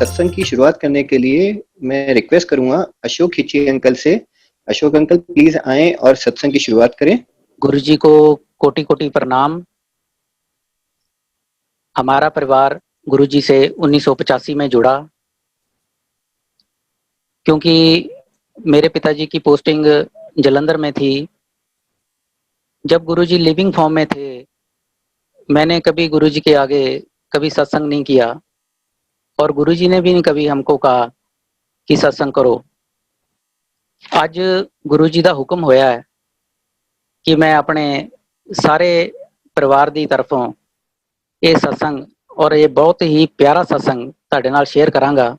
सत्संग की शुरुआत करने के लिए मैं रिक्वेस्ट करूंगा अशोक खिची अंकल से। अशोक अंकल प्लीज आएं और सत्संग की शुरुआत करें। गुरु जी को कोटि कोटि प्रणाम। हमारा परिवार गुरु जी से 1985 में जुड़ा, क्योंकि मेरे पिताजी की पोस्टिंग जलंधर में थी। जब गुरु जी लिविंग फॉर्म में थे, मैंने कभी गुरु जी के आगे कभी सत्संग नहीं किया और गुरु जी ने भी नहीं कभी हमको कहा कि सत्संग करो। आज गुरु जी का हुक्म होया है कि मैं अपने सारे परिवार की तरफों ये सत्संग और ये बहुत ही प्यारा सत्संग तुहाडे नाल शेयर करांगा।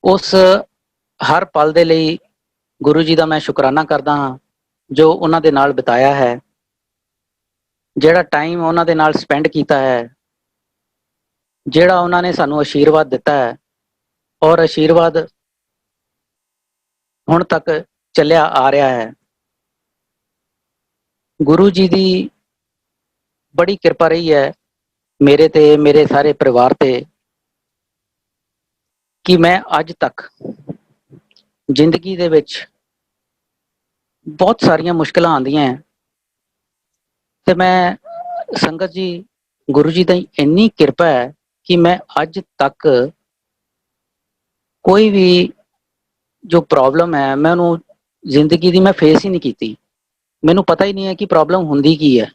उस हर पल दे लई गुरु जी का मैं शुकराना करदा हाँ जो उन्हां दे नाल बिताया है, ਜਿਹੜਾ टाइम उन्हां दे नाल स्पेंड किया है, ਜਿਹੜਾ उन्होंने सानू आशीर्वाद दिता है और आशीर्वाद हुण तक चलिया आ रहा है। गुरु जी की बड़ी कृपा रही है मेरे ते मेरे सारे परिवार ते कि मैं अज तक जिंदगी दे विच बहुत सारिया मुश्किल आंदियां हैं ते मैं संगत जी गुरु जी की इन्नी कृपा है कि मैं अज तक कोई भी जो प्रॉब्लम है मैं उन्होंने जिंदगी की मैं फेस ही नहीं की। मैनू पता ही नहीं है कि प्रॉब्लम हुंदी की है।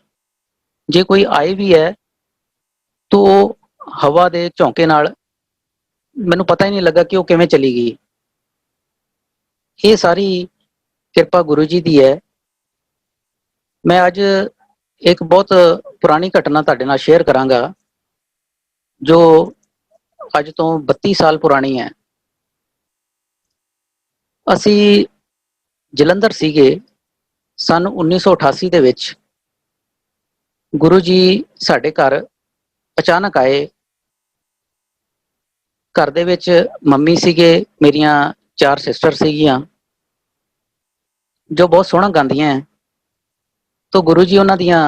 जे कोई आई भी है तो हवा दे झोंके नाल मैनू पता ही नहीं लगा कि वो किवें चली गई। ये सारी कृपा गुरु जी की है। मैं अज एक बहुत पुरानी घटना तुहाडे नाल शेयर करांगा जो अज तो 32 साल पुरानी है। असी जलंधर सीगे सन 1988 दे विच। गुरु जी साडे घर अचानक आए। घर दे विच मम्मी सीगे, मेरियां 4 सिस्टर सीगियां जो बहुत सोहना गांदियां हैं। तो गुरु जी उन्हां दियां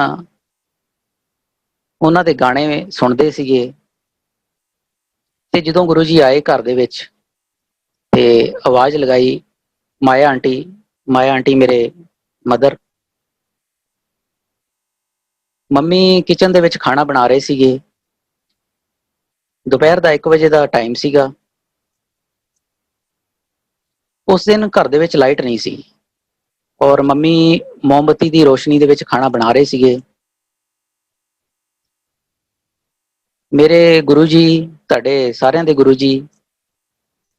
उन्हां दे गाने सुनते सीगे। ते जदों गुरु जी आए घर दे विच ते आवाज़ लगाई माया आंटी मेरे मदर। मम्मी किचन दे विच खाना बना रहे सीगे। दोपहर का 1 बजे का टाइम सीगा। उस दिन घर दे विच लाइट नहीं सी और मम्मी मोमबत्ती की रोशनी दे विच खाना बना रहे सीगे। मेरे गुरु जी, तुहाडे सारियां दे गुरु जी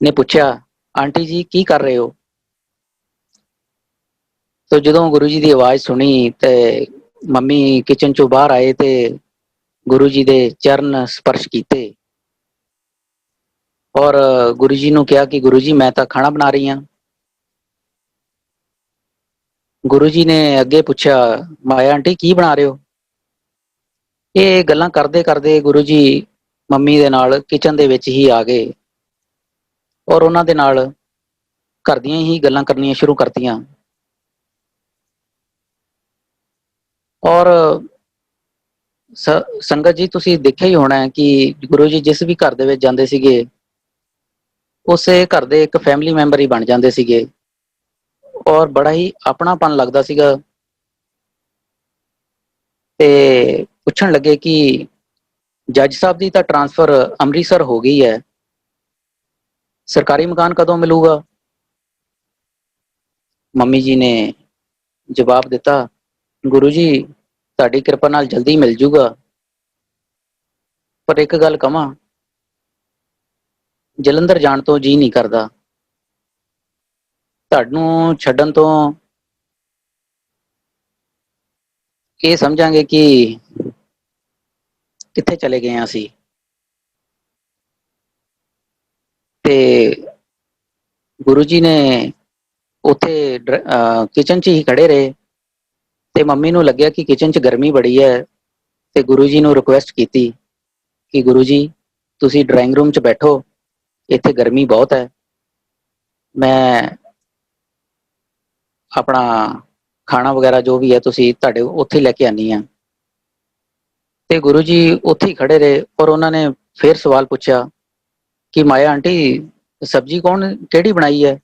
ने पूछा, आंटी जी की कर रहे हो? तो जदों गुरु जी की आवाज़ सुनी तो मम्मी किचन चों बाहर आए तो गुरु जी के चरण स्पर्श किए और गुरु जी ने कहा कि गुरु जी मैं तो खाना बना रही हाँ। गुरु जी ने अगे पूछा, माया आंटी की बना रहे हो? ये गल्लां करदे करदे गुरु जी मम्मी दे नाल किचन दे विच ही आ गए और उन्हां दे नाल घर दियां ही गल्लां करनियां शुरू करतियां। और संगत जी तुसीं देखिया ही होना है कि गुरु जी जिस भी घर दे विच जांदे सीगे उसे घर दे एक फैमिली मैंबर ही बन जांदे सीगे और बड़ा ही अपनापन लगदा सीगा। ते पुछण लगे कि जज साहब की तो ट्रांसफर अमृतसर हो गई है, सरकारी मकान कदों मिलूगा? मम्मी जी ने जवाब दिता, गुरु जी तुहाडी कृपा नाल जल्दी मिल जूगा, पर एक गल कहां, जलंधर जाण तो जी नहीं करदा। तुहानूं छड्डण तो ये समझांगे कि कित्थे चले गए हैं असीं। ते गुरु जी ने उत्थे किचन च ही खड़े रहे ते मम्मी नूं लग्या कि किचन च गर्मी बड़ी है ते गुरु जी नूं रिक्वेस्ट की कि गुरु जी तुसीं ड्राइंग रूम च बैठो, इत्थे गर्मी बहुत है, मैं अपना खाना वगैरह जो भी है तुसीं तुहाडे उत्थे ही लैके आनी हाँ। ते गुरु जी उत्थे ही खड़े रहे और उन्होंने फिर सवाल पूछा कि माया आंटी सब्जी कौन केड़ी बनाई है?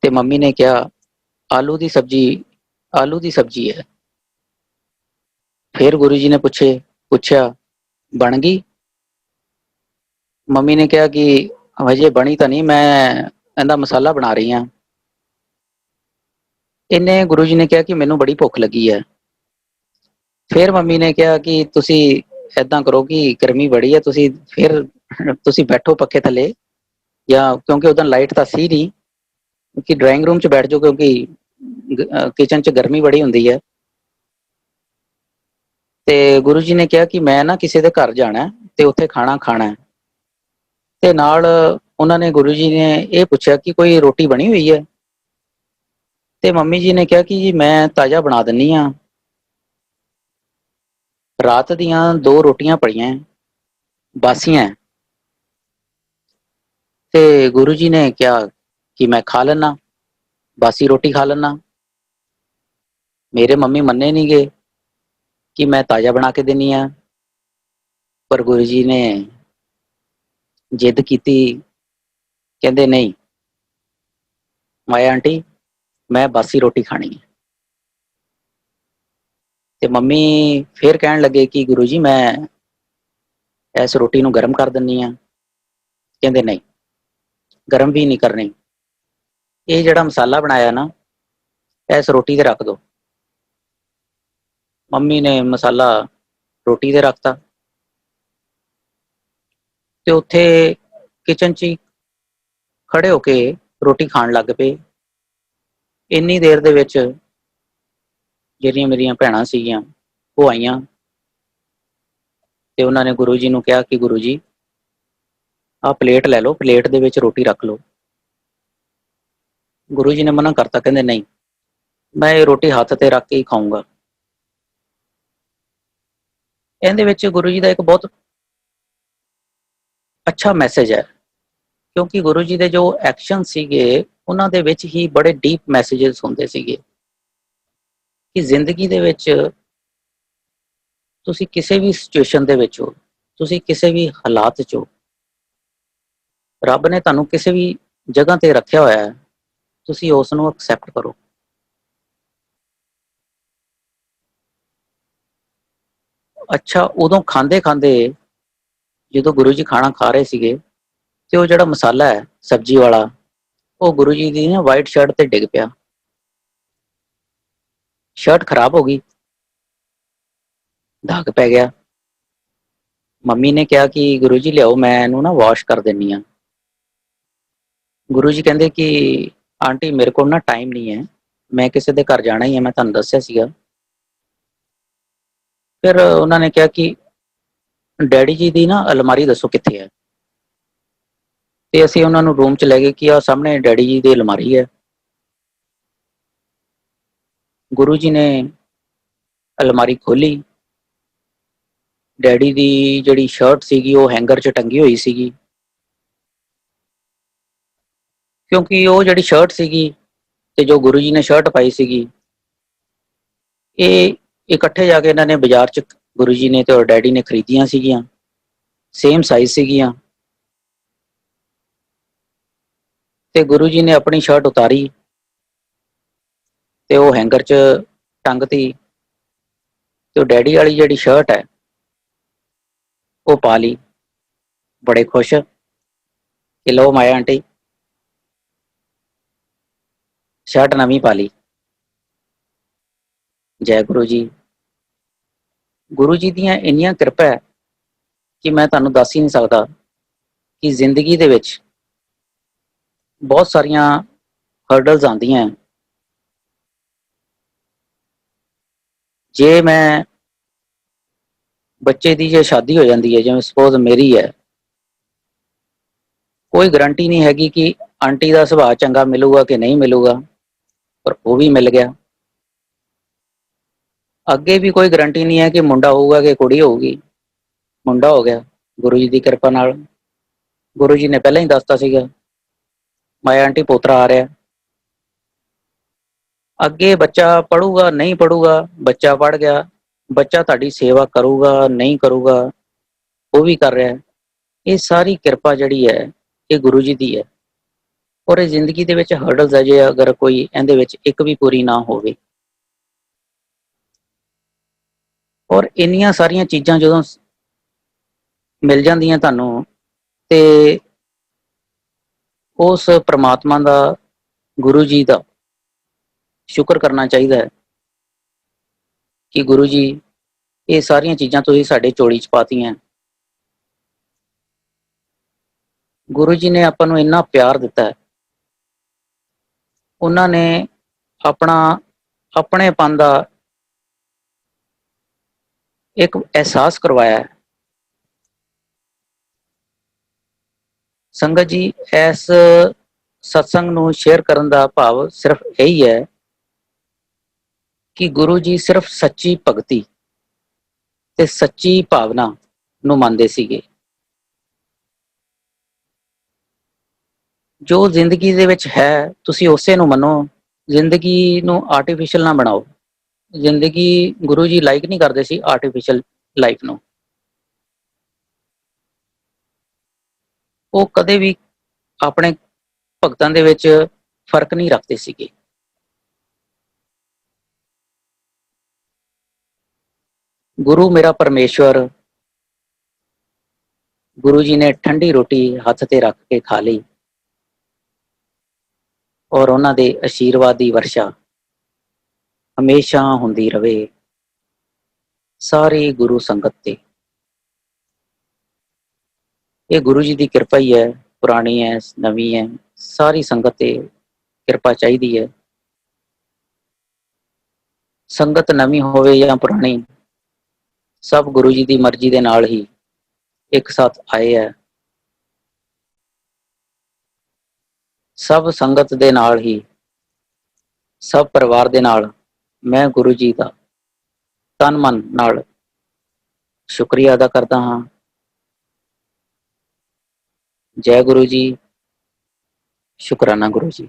ते मम्मी ने कहा आलू दी सब्जी है। फिर गुरु जी ने पूछा बन गई? मम्मी ने कहा कि हजे बनी तो नहीं, मैं इहदा मसाला बना रही हाँ। इन्हें गुरु जी ने कहा कि मैनू बड़ी भुख लगी है। फिर मम्मी ने कहा कि तुसी ऐदा करो कि गर्मी बड़ी है, तुसी फिर तुसी बैठो पक्खे थले, या क्योंकि उधर लाइट तो सी नहीं, कि ड्राइंग रूम च बैठ जाओ क्योंकि किचन च गर्मी बड़ी होंदी है। ते गुरु जी ने कहा कि मैं ना किसी के घर जाना है ते उत्थे खाना खाना है। ते नाल उन्होंने गुरु जी ने ये पूछा कि कोई रोटी बनी हुई है? ते मम्मी जी ने कहा कि जी मैं ताज़ा बना दिन्नी हाँ, रात दियां 2 रोटियां पड़ियां बासियां है। ते गुरु जी ने कहा कि मैं खा लेना, बासी रोटी खा लेना। मेरे मम्मी मन्ने नहीं गए कि मैं ताज़ा बना के देनी है, पर गुरु जी ने जिद की, कहते नहीं माया आंटी मैं बासी रोटी खानी है। ते मम्मी फिर कहन लगे कि गुरु जी मैं इस रोटी नू गर्म कर दिन्नी आ। कहते नहीं, गर्म भी नहीं करनी, ये जड़ा मसाला बनाया ना इस रोटी ते रख दो। मम्मी ने मसाला रोटी ते रखता ते उत्थे किचन च ही खड़े होके रोटी खाण लग पे। इन्नी देर दे विच ਜਿਹੜੀਆਂ मेरिया भैणां सीगियां वो आईयां ते उन्होंने गुरु जी नू कहा कि गुरु जी आ प्लेट लै लो, प्लेट दे विच रोटी रख लो। गुरु जी ने मना करता, कहते नहीं मैं ये रोटी हथ ते रख के ही खाऊंगा। इहदे विच गुरु जी का एक बहुत अच्छा मैसेज है, क्योंकि गुरु जी के जो एक्शन सीगे उन्हां दे विच ही बड़े डीप मैसेजेस हुंदे सीगे कि जिंदगी दे विच तुसी किसी भी सिचुएशन दे विच हो, तुसी किसी भी हालात च हो, रब ने तुहानू किसी भी जगह ते रखिया होया है, तुसी उस नू एक्सैप्ट करो। अच्छा उदों खांदे खांदे जो गुरु जी खाना खा रहे सीगे ते वो जिहड़ा मसाला है सब्जी वाला वो गुरु जी की ना वाइट शर्ट ते डिग पिया। शर्ट खराब हो गई, दाग पै गया। मम्मी ने कहा कि गुरु जी लियाओ मैं इनू ना वॉश कर देनी हाँ। गुरु जी कहते कि आंटी मेरे को ना टाइम नहीं है, मैं किसी के घर जाना ही है, मैं तुहानू दस्सिया सीगा। फिर उन्होंने कहा कि डैडी जी की ना अलमारी दसो कित्थे है। ते असीं उन्हां नू रूम च लै गए कि आ सामने डैडी जी की अलमारी है। गुरु जी ने अलमारी खोली, डैडी की जिहड़ी शर्ट सीगी वो हैंगर च टंगी हुई सीगी, क्योंकि वो जिहड़ी शर्ट सीगी ते जो गुरु जी ने शर्ट पाई सीगी ये इकट्ठे जाके इन्होंने बाजार च गुरु जी ने तो डैडी ने खरीदियां सीगियां, सेम साइज सीगियां। ते गुरु जी ने अपनी शर्ट उतारी ते वो हैंगर च टंगती, तो डैडी वाली जिहड़ी शर्ट है वो पा ली। बड़े खुश कि लो माया आंटी शर्ट नवीं पा ली। जय गुरु जी। गुरु जी दियां इन्नियां किरपा है कि मैं तुहानू दस ही नहीं सकता कि जिंदगी दे विच बहुत सारियां हर्डल्स आंदियां हैं। जे मैं बच्चे की जे शादी हो जाती है, जिवें सपोज मेरी है, कोई गारंटी नहीं हैगी कि आंटी का सुभाव चंगा मिलूगा कि नहीं मिलूगा, पर वो भी मिल गया। अगे भी कोई गारंटी नहीं है कि मुंडा होगा कि कुड़ी होगी, मुंडा हो गया गुरु जी की कृपा नाल। गुरु जी ने पहले ही दसता सीगा माया आंटी पोतरा आ रहा। अगे बच्चा पढ़ूगा नहीं पढ़ूगा, बच्चा पढ़ गया, बच्चा तुहाडी सेवा करूगा नहीं करूगा, वो भी कर रहा है। ਇਹ ਸਾਰੀ ਕਿਰਪਾ ਜਿਹੜੀ ਹੈ ਇਹ ਗੁਰੂ ਜੀ ਦੀ ਹੈ। ਔਰ ਇਹ ਜ਼ਿੰਦਗੀ ਦੇ ਵਿੱਚ ਹਰਡਲਸ ਹੈ, ਜੇ ਅਗਰ ਕੋਈ ਇਹਦੇ ਵਿੱਚ ਇੱਕ ਵੀ ਪੂਰੀ ਨਾ ਹੋਵੇ, ਔਰ ਇੰਨੀਆਂ ਸਾਰੀਆਂ ਚੀਜ਼ਾਂ ਜਦੋਂ ਮਿਲ ਜਾਂਦੀਆਂ ਤੁਹਾਨੂੰ, ਤੇ ਉਸ ਪ੍ਰਮਾਤਮਾ ਦਾ, ਗੁਰੂ ਜੀ ਦਾ ਸ਼ੁਕਰ ਕਰਨਾ ਚਾਹੀਦਾ ਹੈ ਕਿ ਗੁਰੂ ਜੀ ਇਹ ਸਾਰੀਆਂ ਚੀਜ਼ਾਂ ਤੁਸੀਂ ਸਾਡੇ ਝੋਲੀ 'ਚ ਪਾਤੀਆਂ। ਗੁਰੂ ਜੀ ਨੇ ਆਪਾਂ ਨੂੰ ਇੰਨਾ ਪਿਆਰ ਦਿੱਤਾ ਹੈ, ਉਹਨਾਂ ਨੇ ਆਪਣਾ ਆਪਣੇਪਨ ਦਾ ਇੱਕ ਅਹਿਸਾਸ ਕਰਵਾਇਆ ਹੈ। ਸੰਗਤ ਜੀ, ਇਸ ਸਤਸੰਗ ਨੂੰ ਸ਼ੇਅਰ ਕਰਨ ਦਾ ਭਾਵ ਸਿਰਫ ਇਹੀ ਹੈ ਕਿ ਗੁਰੂ ਜੀ ਸਿਰਫ ਸੱਚੀ ਭਗਤੀ ਤੇ ਸੱਚੀ ਭਾਵਨਾ ਨੂੰ ਮੰਨਦੇ ਸੀਗੇ। ਜੋ ਜ਼ਿੰਦਗੀ ਦੇ ਵਿੱਚ ਹੈ ਤੁਸੀਂ ਉਸੇ ਨੂੰ ਮੰਨੋ, ਜ਼ਿੰਦਗੀ ਨੂੰ ਆਰਟੀਫੀਸ਼ੀਅਲ ਨਾ ਬਣਾਓ। ਜ਼ਿੰਦਗੀ ਗੁਰੂ ਜੀ ਲਾਈਕ ਨਹੀਂ ਕਰਦੇ ਸੀ ਆਰਟੀਫੀਸ਼ੀਅਲ ਲਾਈਫ ਨੂੰ। ਉਹ ਕਦੇ ਵੀ ਆਪਣੇ ਭਗਤਾਂ ਦੇ ਵਿੱਚ ਫਰਕ ਨਹੀਂ ਰੱਖਦੇ ਸੀਗੇ। ਗੁਰੂ ਮੇਰਾ ਪਰਮੇਸ਼ਵਰ, ਗੁਰੂ ਜੀ ਨੇ ਠੰਡੀ ਰੋਟੀ ਹੱਥ ਤੇ ਰੱਖ ਕੇ ਖਾ ਲਈ, ਔਰ ਉਹਨਾਂ ਦੇ ਆਸ਼ੀਰਵਾਦ ਦੀ ਵਰਸ਼ਾ ਹਮੇਸ਼ਾ ਹੁੰਦੀ ਰਵੇ ਸਾਰੀ ਗੁਰੂ ਸੰਗਤ ਤੇ। ਇਹ ਗੁਰੂ ਜੀ ਦੀ ਕਿਰਪਾ ਹੀ ਹੈ, ਪੁਰਾਣੀ ਹੈ ਨਵੀਂ ਹੈ, ਸਾਰੀ ਸੰਗਤ ਤੇ ਕਿਰਪਾ ਚਾਹੀਦੀ ਹੈ। ਸੰਗਤ ਨਵੀਂ ਹੋਵੇ ਜਾਂ ਪੁਰਾਣੀ, ਸਭ ਗੁਰੂ ਜੀ ਦੀ ਮਰਜ਼ੀ ਦੇ ਨਾਲ ਹੀ ਇੱਕ ਸਾਥ ਆਏ ਹੈ। ਸਭ ਸੰਗਤ ਦੇ ਨਾਲ ਹੀ, ਸਭ ਪਰਿਵਾਰ ਦੇ ਨਾਲ ਮੈਂ ਗੁਰੂ ਜੀ ਦਾ ਤਨ ਮਨ ਨਾਲ ਸ਼ੁਕਰੀਆ ਅਦਾ ਕਰਦਾ ਹਾਂ। जय गुरु जी, शुक्राना गुरु जी।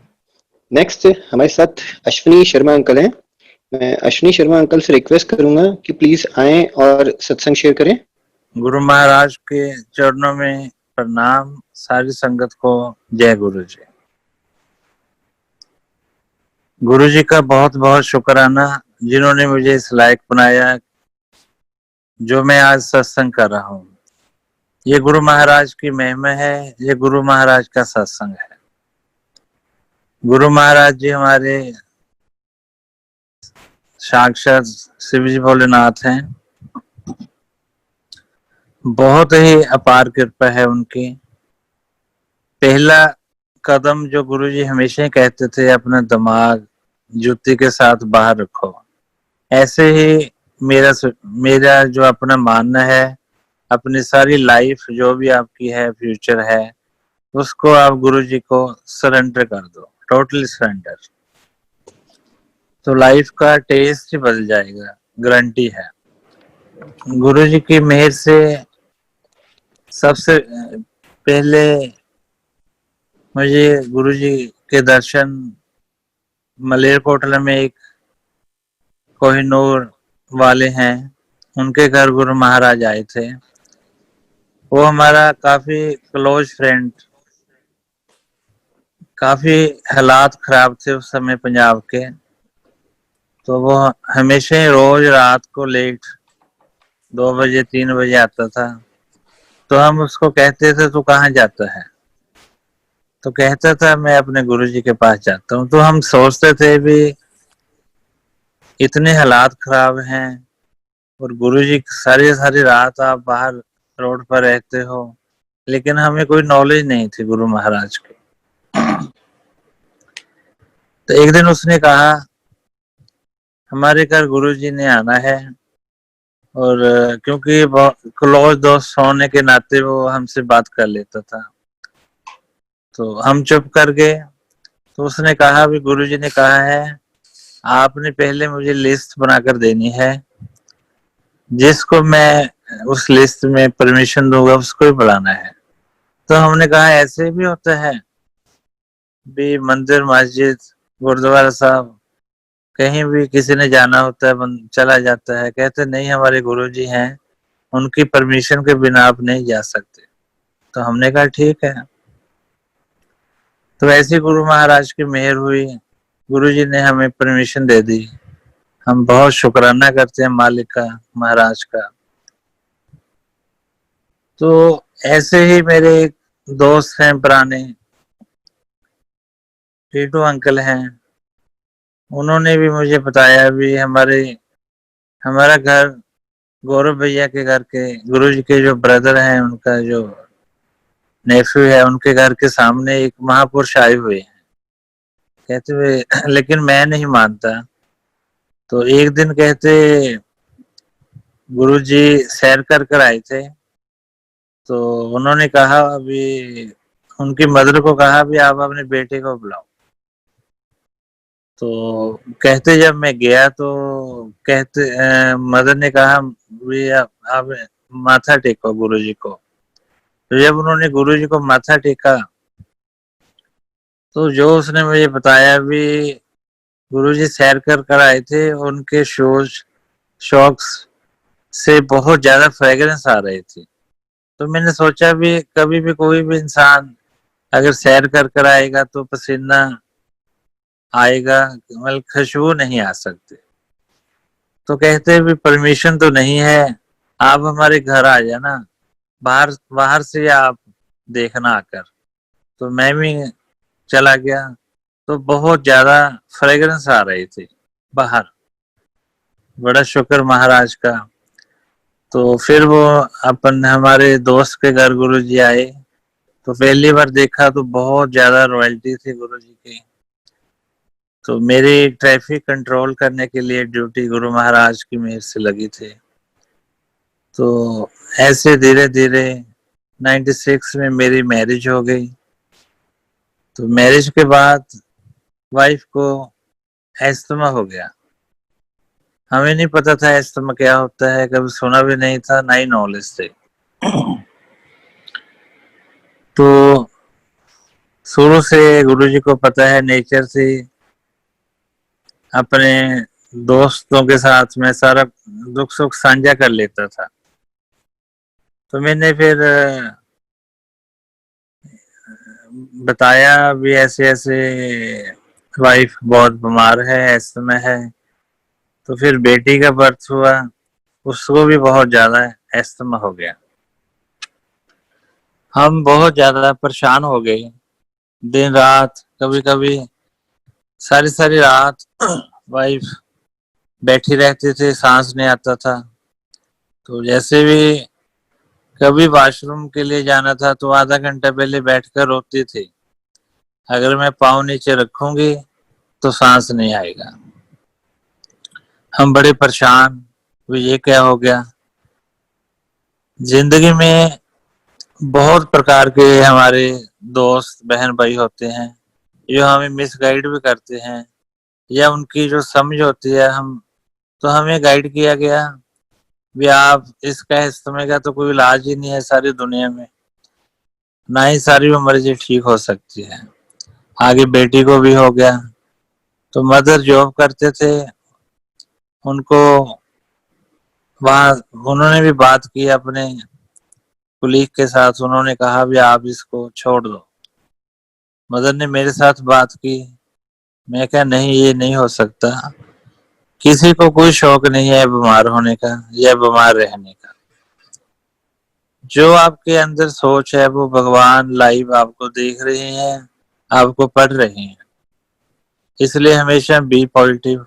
नेक्स्ट हमारे साथ अश्विनी शर्मा अंकल हैं। मैं अश्विनी शर्मा अंकल से रिक्वेस्ट करूंगा कि प्लीज आए और सत्संग शेयर करें। गुरु महाराज के चरणों में प्रणाम, सारी संगत को जय गुरु जी। गुरु जी का बहुत बहुत शुक्राना, जिन्होंने मुझे इस लायक बनाया जो मैं आज सत्संग कर रहा हूँ। ये गुरु महाराज की महिमा है, ये गुरु महाराज का सत्संग है। गुरु महाराज जी हमारे साक्षात शिव जी भोलेनाथ हैं। बहुत ही अपार कृपा है उनकी। पहला कदम जो गुरु जी हमेशा कहते थे, अपना दिमाग जूती के साथ बाहर रखो। ऐसे ही मेरा जो अपना मानना है, अपनी सारी लाइफ जो भी आपकी है, फ्यूचर है, उसको आप गुरु जी को सरेंडर कर दो, टोटली सरेंडर, तो लाइफ का टेस्ट ही बदल जाएगा, गारंटी है। गुरु जी की मेहर से सबसे पहले मुझे गुरु जी के दर्शन मलेरकोटला में एक कोहिनूर वाले हैं, उनके घर गुरु महाराज आए थे। वो हमारा काफी क्लोज फ्रेंड, काफी हालात खराब थे उस समय पंजाब के, तो वो हमेशा ही रोज रात को लेट 2 बजे 3 बजे आता था। तो हम उसको कहते थे तू कहाँ जाता है, तो कहता था मैं अपने गुरु जी के पास जाता हूँ। तो हम सोचते थे भी इतने हालात खराब हैं और गुरु जी सारी सारी रात आप बाहर रोड पर रहते हो, लेकिन हमें कोई नॉलेज नहीं थी गुरु महाराज की। तो एक दिन उसने कहा हमारे घर गुरु जी ने आना है, और क्योंकि क्लोज दोस्त होने के नाते वो हमसे बात कर लेता था, तो हम चुप कर गए। तो उसने कहा भी गुरु जी ने कहा है आपने पहले मुझे लिस्ट बनाकर देनी है, जिसको मैं उस लिस्ट में परमिशन दूंगा उसको ही बुलाना है। तो हमने कहा ऐसे भी होता है भी, मंदिर मस्जिद गुरुद्वारा साहब कहीं भी किसी ने जाना होता है चला जाता है। कहते नहीं, हमारे गुरु जी हैं, उनकी परमिशन के बिना आप नहीं जा सकते। तो हमने कहा ठीक है। तो ऐसे गुरु महाराज की मेहर हुई, गुरु जी ने हमें परमिशन दे दी। हम बहुत शुक्राना करते हैं मालिक का, महाराज का। तो ऐसे ही मेरे एक दोस्त हैं पुराने, टीटू अंकल हैं, उन्होंने भी मुझे बताया भी हमारा घर गौरव भैया के घर के गुरु जी के जो ब्रदर हैं, उनका जो नेफ्यू है, उनके घर के सामने एक महापुरुष आए हुए हैं, कहते हुए लेकिन मैं नहीं मानता। तो एक दिन कहते गुरु जी सैर कर कर आए थे, तो उन्होंने कहा अभी उनकी मदर को कहा भी आप अपने बेटे को बुलाओ। तो कहते जब मैं गया तो कहते मदर ने कहा भी आप माथा टेको गुरु जी को। तो जब उन्होंने गुरु जी को माथा टेका तो जो उसने मुझे बताया भी गुरु जी सैर कर कर आए थे, उनके शूज शॉक्स से बहुत ज्यादा फ्रेग्रेंस आ रही थी। तो मैंने सोचा भी कभी भी कोई भी इंसान अगर सैर कर कर आएगा तो पसीना आएगा, मतलब खुशबू नहीं आ सकती। तो कहते भी परमिशन तो नहीं है, आप हमारे घर आ जाना, बाहर बाहर से आप देखना आकर। तो मैं भी चला गया, तो बहुत ज्यादा फ्रेग्रेंस आ रही थी बाहर, बड़ा शुक्र महाराज का। तो फिर वो अपन हमारे दोस्त के घर गुरु जी आए, तो पहली बार देखा तो बहुत ज्यादा रॉयल्टी थी गुरु जी की। तो मेरी ट्रैफिक कंट्रोल करने के लिए ड्यूटी गुरु महाराज की मेहर से लगी थी। तो ऐसे धीरे धीरे 96 में मेरी मैरिज हो गई। तो मैरिज के बाद वाइफ को एस्थमा हो गया। हमें नहीं पता था एस्थमा क्या होता है, कभी सुना भी नहीं था, ना ही नॉलेज थे। तो शुरू से गुरुजी को पता है, नेचर से अपने दोस्तों के साथ में सारा दुख सुख साझा कर लेता था। तो मैंने फिर बताया भी ऐसे ऐसे वाइफ बहुत बीमार है, एस्थमा है। तो फिर बेटी का बर्थ हुआ, उसको भी बहुत ज्यादा एस्थमा हो गया। हम बहुत ज्यादा परेशान हो गए, दिन रात, कभी कभी सारी सारी रात वाइफ बैठी रहती थी, सांस नहीं आता था। तो जैसे भी कभी वॉशरूम के लिए जाना था तो आधा घंटा पहले बैठकर रोती थी, अगर मैं पाँव नीचे रखूंगी तो सांस नहीं आएगा। हम बड़े परेशान, वो ये क्या हो गया। जिंदगी में बहुत प्रकार के हमारे दोस्त बहन भाई होते हैं जो हमें मिसगाइड भी करते हैं, या उनकी जो समझ होती है तो हमें गाइड किया गया भी आप इसका इस्तेमाल का तो कोई इलाज ही नहीं है सारी दुनिया में, ना ही सारी मर्जी ठीक हो सकती है। आगे बेटी को भी हो गया। तो मदर जॉब करते थे, उनको वहां उन्होंने भी बात की अपने कुलीग के साथ, उन्होंने कहा भी आप इसको छोड़ दो। मदर ने मेरे साथ बात की, मैं क्या नहीं, ये नहीं हो सकता, किसी को कोई शौक नहीं है बीमार होने का या बीमार रहने का। जो आपके अंदर सोच है वो भगवान लाइव आपको देख रहे हैं, आपको पढ़ रहे हैं। इसलिए हमेशा बी पॉजिटिव,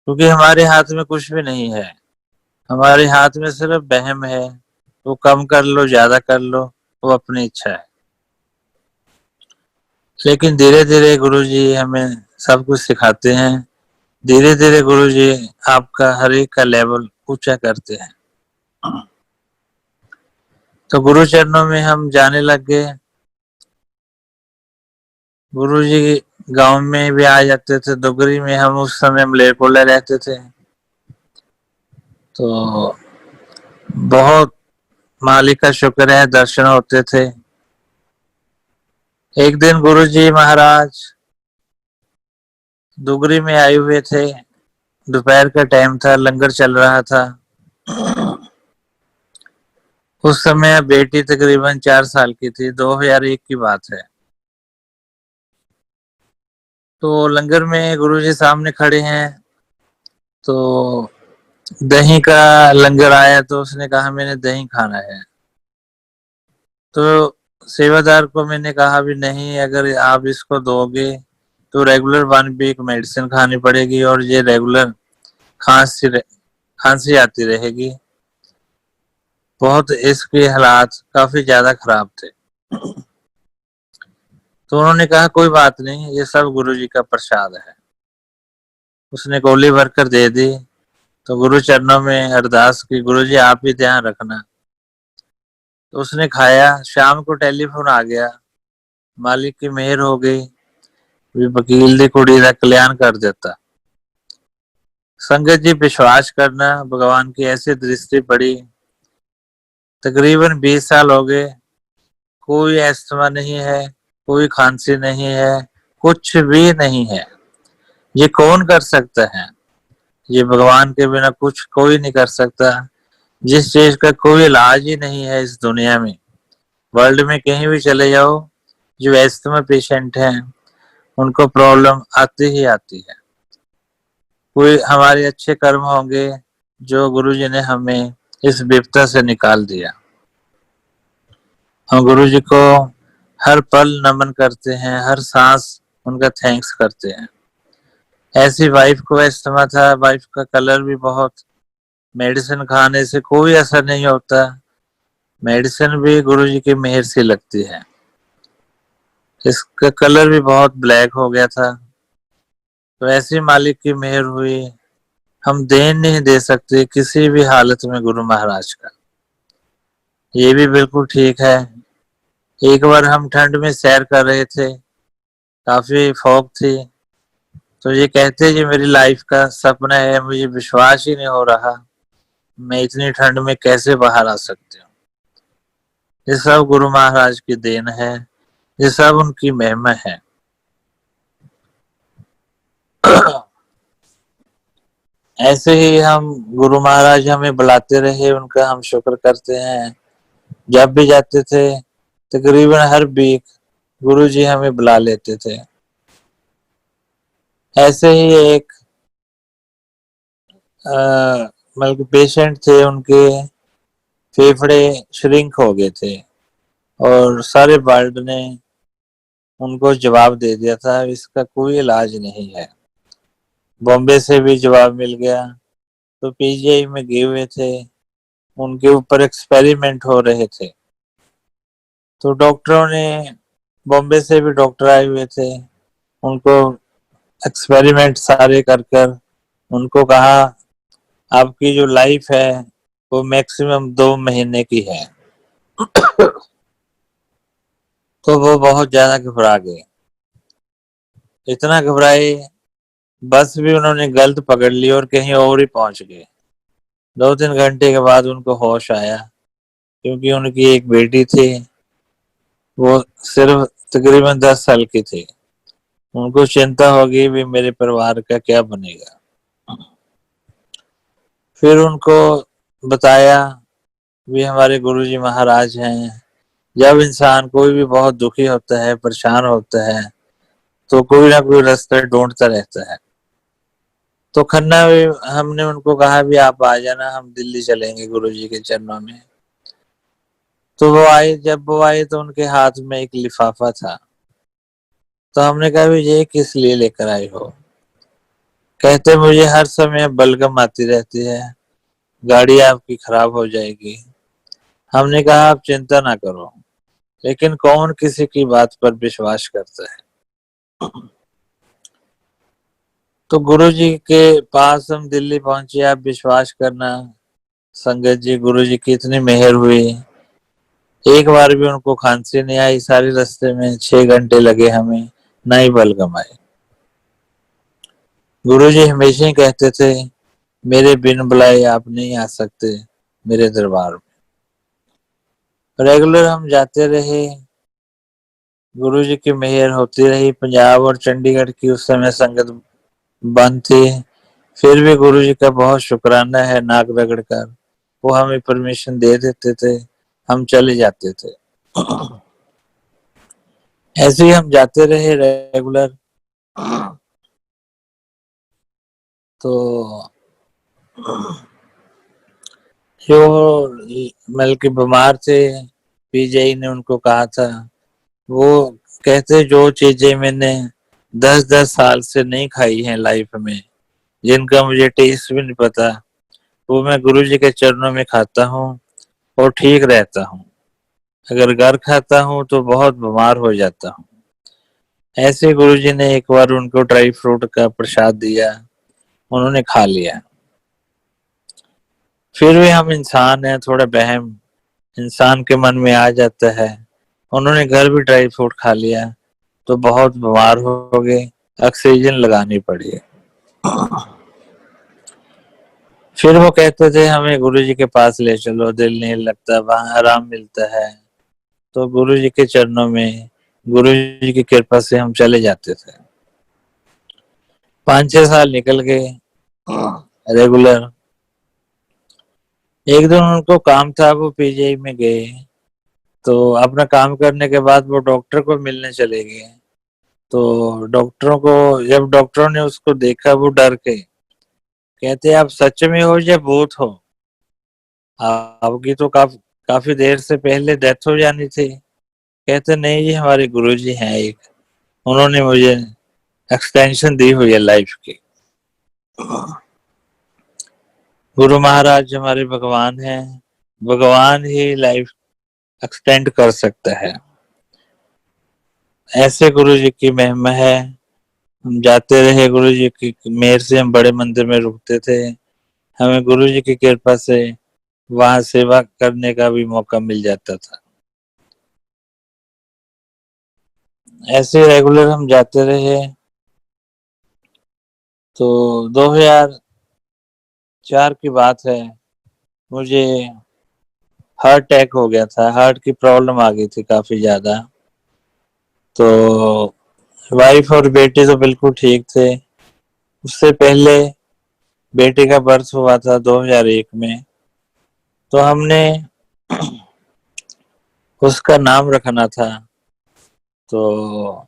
क्योंकि हमारे हाथ में कुछ भी नहीं है, हमारे हाथ में सिर्फ वहम है। वो कम कर लो ज्यादा कर लो, वो अपनी इच्छा है। लेकिन धीरे धीरे गुरुजी हमें सब कुछ सिखाते हैं, धीरे धीरे गुरुजी आपका हर एक का लेवल ऊंचा करते हैं। तो गुरु चरणों में हम जाने लग गए। गुरुजी गांव में भी आ जाते थे, दुगरी में, हम उस समय मलेरकोला रहते थे। तो बहुत मालिक का शुक्र है, दर्शन होते थे। एक दिन गुरुजी महाराज दुगरी में आए हुए थे, दोपहर का टाइम था, लंगर चल रहा था। उस समय बेटी तकरीबन 4 साल की थी, 2001 की बात है। तो लंगर में गुरुजी सामने खड़े हैं, तो दही का लंगर आया, तो उसने कहा मैंने दही खाना है। तो सेवादार को मैंने कहा भी नहीं, अगर आप इसको दोगे तो रेगुलर 1 वीक मेडिसिन खानी पड़ेगी और ये रेगुलर खांसी आती रहेगी। बहुत इसके हालात काफी ज्यादा खराब थे। तो उन्होंने कहा कोई बात नहीं, ये सब गुरुजी का प्रसाद है। उसने गोली भरकर दे दी। तो गुरु चरणों में अरदास की, गुरुजी आप भी ध्यान रखना। तो उसने खाया। शाम को टेलीफोन आ गया, मालिक की मेहर हो गई, भी वकील दी कुड़ी दा कल्याण कर देता। संगत जी विश्वास करना, भगवान की ऐसी दृष्टि पड़ी। तकरीबन 20 साल हो गए, कोई अस्थमा नहीं है, कोई खांसी नहीं है, कुछ भी नहीं है। ये कौन कर सकता है? ये भगवान के बिना कुछ कोई नहीं कर सकता। जिस चीज का कोई इलाज ही नहीं है इस दुनिया में, वर्ल्ड में कहीं भी चले जाओ, जो एस्थमा पेशेंट हैं उनको प्रॉब्लम आती ही आती है। कोई हमारे अच्छे कर्म होंगे जो गुरुजी ने हमें इस विपदा से निकाल दिया। हम गुरुजी को हर पल नमन करते हैं, हर सांस उनका थैंक्स करते हैं। ऐसी वाइफ को एस्थमा था, वाइफ का कलर भी बहुत, मेडिसिन खाने से कोई असर नहीं होता, मेडिसिन भी गुरुजी की मेहर से लगती है। इसका कलर भी बहुत ब्लैक हो गया था। तो ऐसी मालिक की मेहर हुई, हम देन नहीं दे सकते किसी भी हालत में गुरु महाराज का। ये भी बिल्कुल ठीक है। एक बार हम ठंड में सैर कर रहे थे, काफी फॉग थी, तो ये कहते ये मेरी लाइफ का सपना है, मुझे विश्वास ही नहीं हो रहा मैं इतनी ठंड में कैसे बाहर आ सकती हूँ। ये सब गुरु महाराज की देन है, ये सब उनकी महिमा है। ऐसे ही हम गुरु महाराज हमें बुलाते रहे, उनका हम शुक्र करते हैं। जब भी जाते थे तकरीबन हर वीक गुरु जी हमें बुला लेते थे। ऐसे ही एक मतलब पेशेंट थे, उनके फेफड़े श्रिंक हो गए थे और सारे वर्ल्ड ने उनको जवाब दे दिया था इसका कोई इलाज नहीं है। बॉम्बे से भी जवाब मिल गया, तो पीजीआई में गए हुए थे, उनके ऊपर एक्सपेरिमेंट हो रहे थे। तो डॉक्टरों ने, बॉम्बे से भी डॉक्टर आए हुए थे, उनको एक्सपेरिमेंट सारे कर कर उनको कहा आपकी जो लाइफ है वो मैक्सिमम 2 महीने की है। तो वो बहुत ज्यादा घबरा गए, इतना घबराए बस भी उन्होंने गलत पकड़ ली और कहीं और ही पहुंच गए। 2-3 घंटे के बाद उनको होश आया, क्योंकि उनकी एक बेटी थी, वो सिर्फ तकरीबन 10 साल की थी। उनको चिंता होगी भी मेरे परिवार का क्या बनेगा। फिर उनको बताया भी हमारे गुरुजी महाराज हैं। जब इंसान कोई भी बहुत दुखी होता है, परेशान होता है, तो कोई ना कोई रास्ता ढूंढता रहता है। तो खन्ना भी हमने उनको कहा भी आप आ जाना, हम दिल्ली चलेंगे गुरुजी के चरणों में। तो वो आए, जब वो आए तो उनके हाथ में एक लिफाफा था। तो हमने कहा भी ये किस लिए लेकर आए हो? कहते मुझे हर समय बलगम आती रहती है, गाड़ी आपकी खराब हो जाएगी। हमने कहा आप चिंता ना करो, लेकिन कौन किसी की बात पर विश्वास करता है। तो गुरु जी के पास हम दिल्ली पहुंचे। आप विश्वास करना संगत जी, गुरु जी की इतनी मेहर हुई, एक बार भी उनको खांसी नहीं आई। सारे रास्ते में 6 घंटे लगे हमें, ना ही बलगम आए। गुरु जी हमेशा ही कहते थे मेरे बिन बुलाए आप नहीं आ सकते मेरे दरबार में। रेगुलर हम जाते रहे, गुरु जी की मेहर होती रही। पंजाब और चंडीगढ़ की उस समय संगत बंद थी, फिर भी गुरु जी का बहुत शुक्राना है, नाक रगड़ कर वो हमें परमिशन दे देते थे हम चले जाते थे। ऐसे ही हम जाते रहे रेगुलर। तो जो मतलब कि बीमार थे, पीजीआई ने उनको कहा था, वो कहते जो चीजें मैंने 10-10 साल से नहीं खाई हैं लाइफ में, जिनका मुझे टेस्ट भी नहीं पता, वो मैं गुरुजी के चरणों में खाता हूँ और ठीक रहता हूँ। अगर घर खाता हूँ तो बहुत बीमार हो जाता हूँ। ऐसे गुरुजी ने एक बार उनको ड्राई फ्रूट का प्रसाद दिया, उन्होंने खा लिया। फिर भी हम इंसान हैं, थोड़ा वहम इंसान के मन में आ जाता है। उन्होंने घर भी ड्राई फ्रूट खा लिया तो बहुत बीमार हो गए, ऑक्सीजन लगानी पड़ी। फिर वो कहते थे हमें गुरुजी के पास ले चलो, दिल नहीं लगता, वहां आराम मिलता है। तो गुरुजी के चरणों में, गुरुजी की कृपा से हम चले जाते थे। 5-6 साल निकल गए रेगुलर। एक दिन उनको काम था, वो पीजीआई में गए, तो अपना काम करने के बाद वो डॉक्टर को मिलने चले गए। तो डॉक्टरों को, जब डॉक्टरों ने उसको देखा, वो डर के कहते आप सच में हो या भूत हो, आपकी तो काफी देर से पहले डेथ हो जानी थी। कहते नहीं जी, हमारे गुरुजी हैं एक, उन्होंने मुझे एक्सटेंशन दी हुई है लाइफ की। गुरु महाराज हमारे भगवान हैं, भगवान ही लाइफ एक्सटेंड कर सकता है। ऐसे गुरु जी की महिमा है। हम जाते रहे, गुरु जी की मेहर से हम बड़े मंदिर में रुकते थे। हमें गुरु जी की कृपा से वहां सेवा करने का भी मौका मिल जाता था। ऐसे रेगुलर हम जाते रहे। तो 2004 की बात है, मुझे हार्ट अटैक हो गया था, हार्ट की प्रॉब्लम आ गई थी काफी ज्यादा। तो वाइफ और बेटे तो बिल्कुल ठीक थे। उससे पहले बेटे का बर्थ हुआ था 2001 में। तो हमने उसका नाम रखना था। तो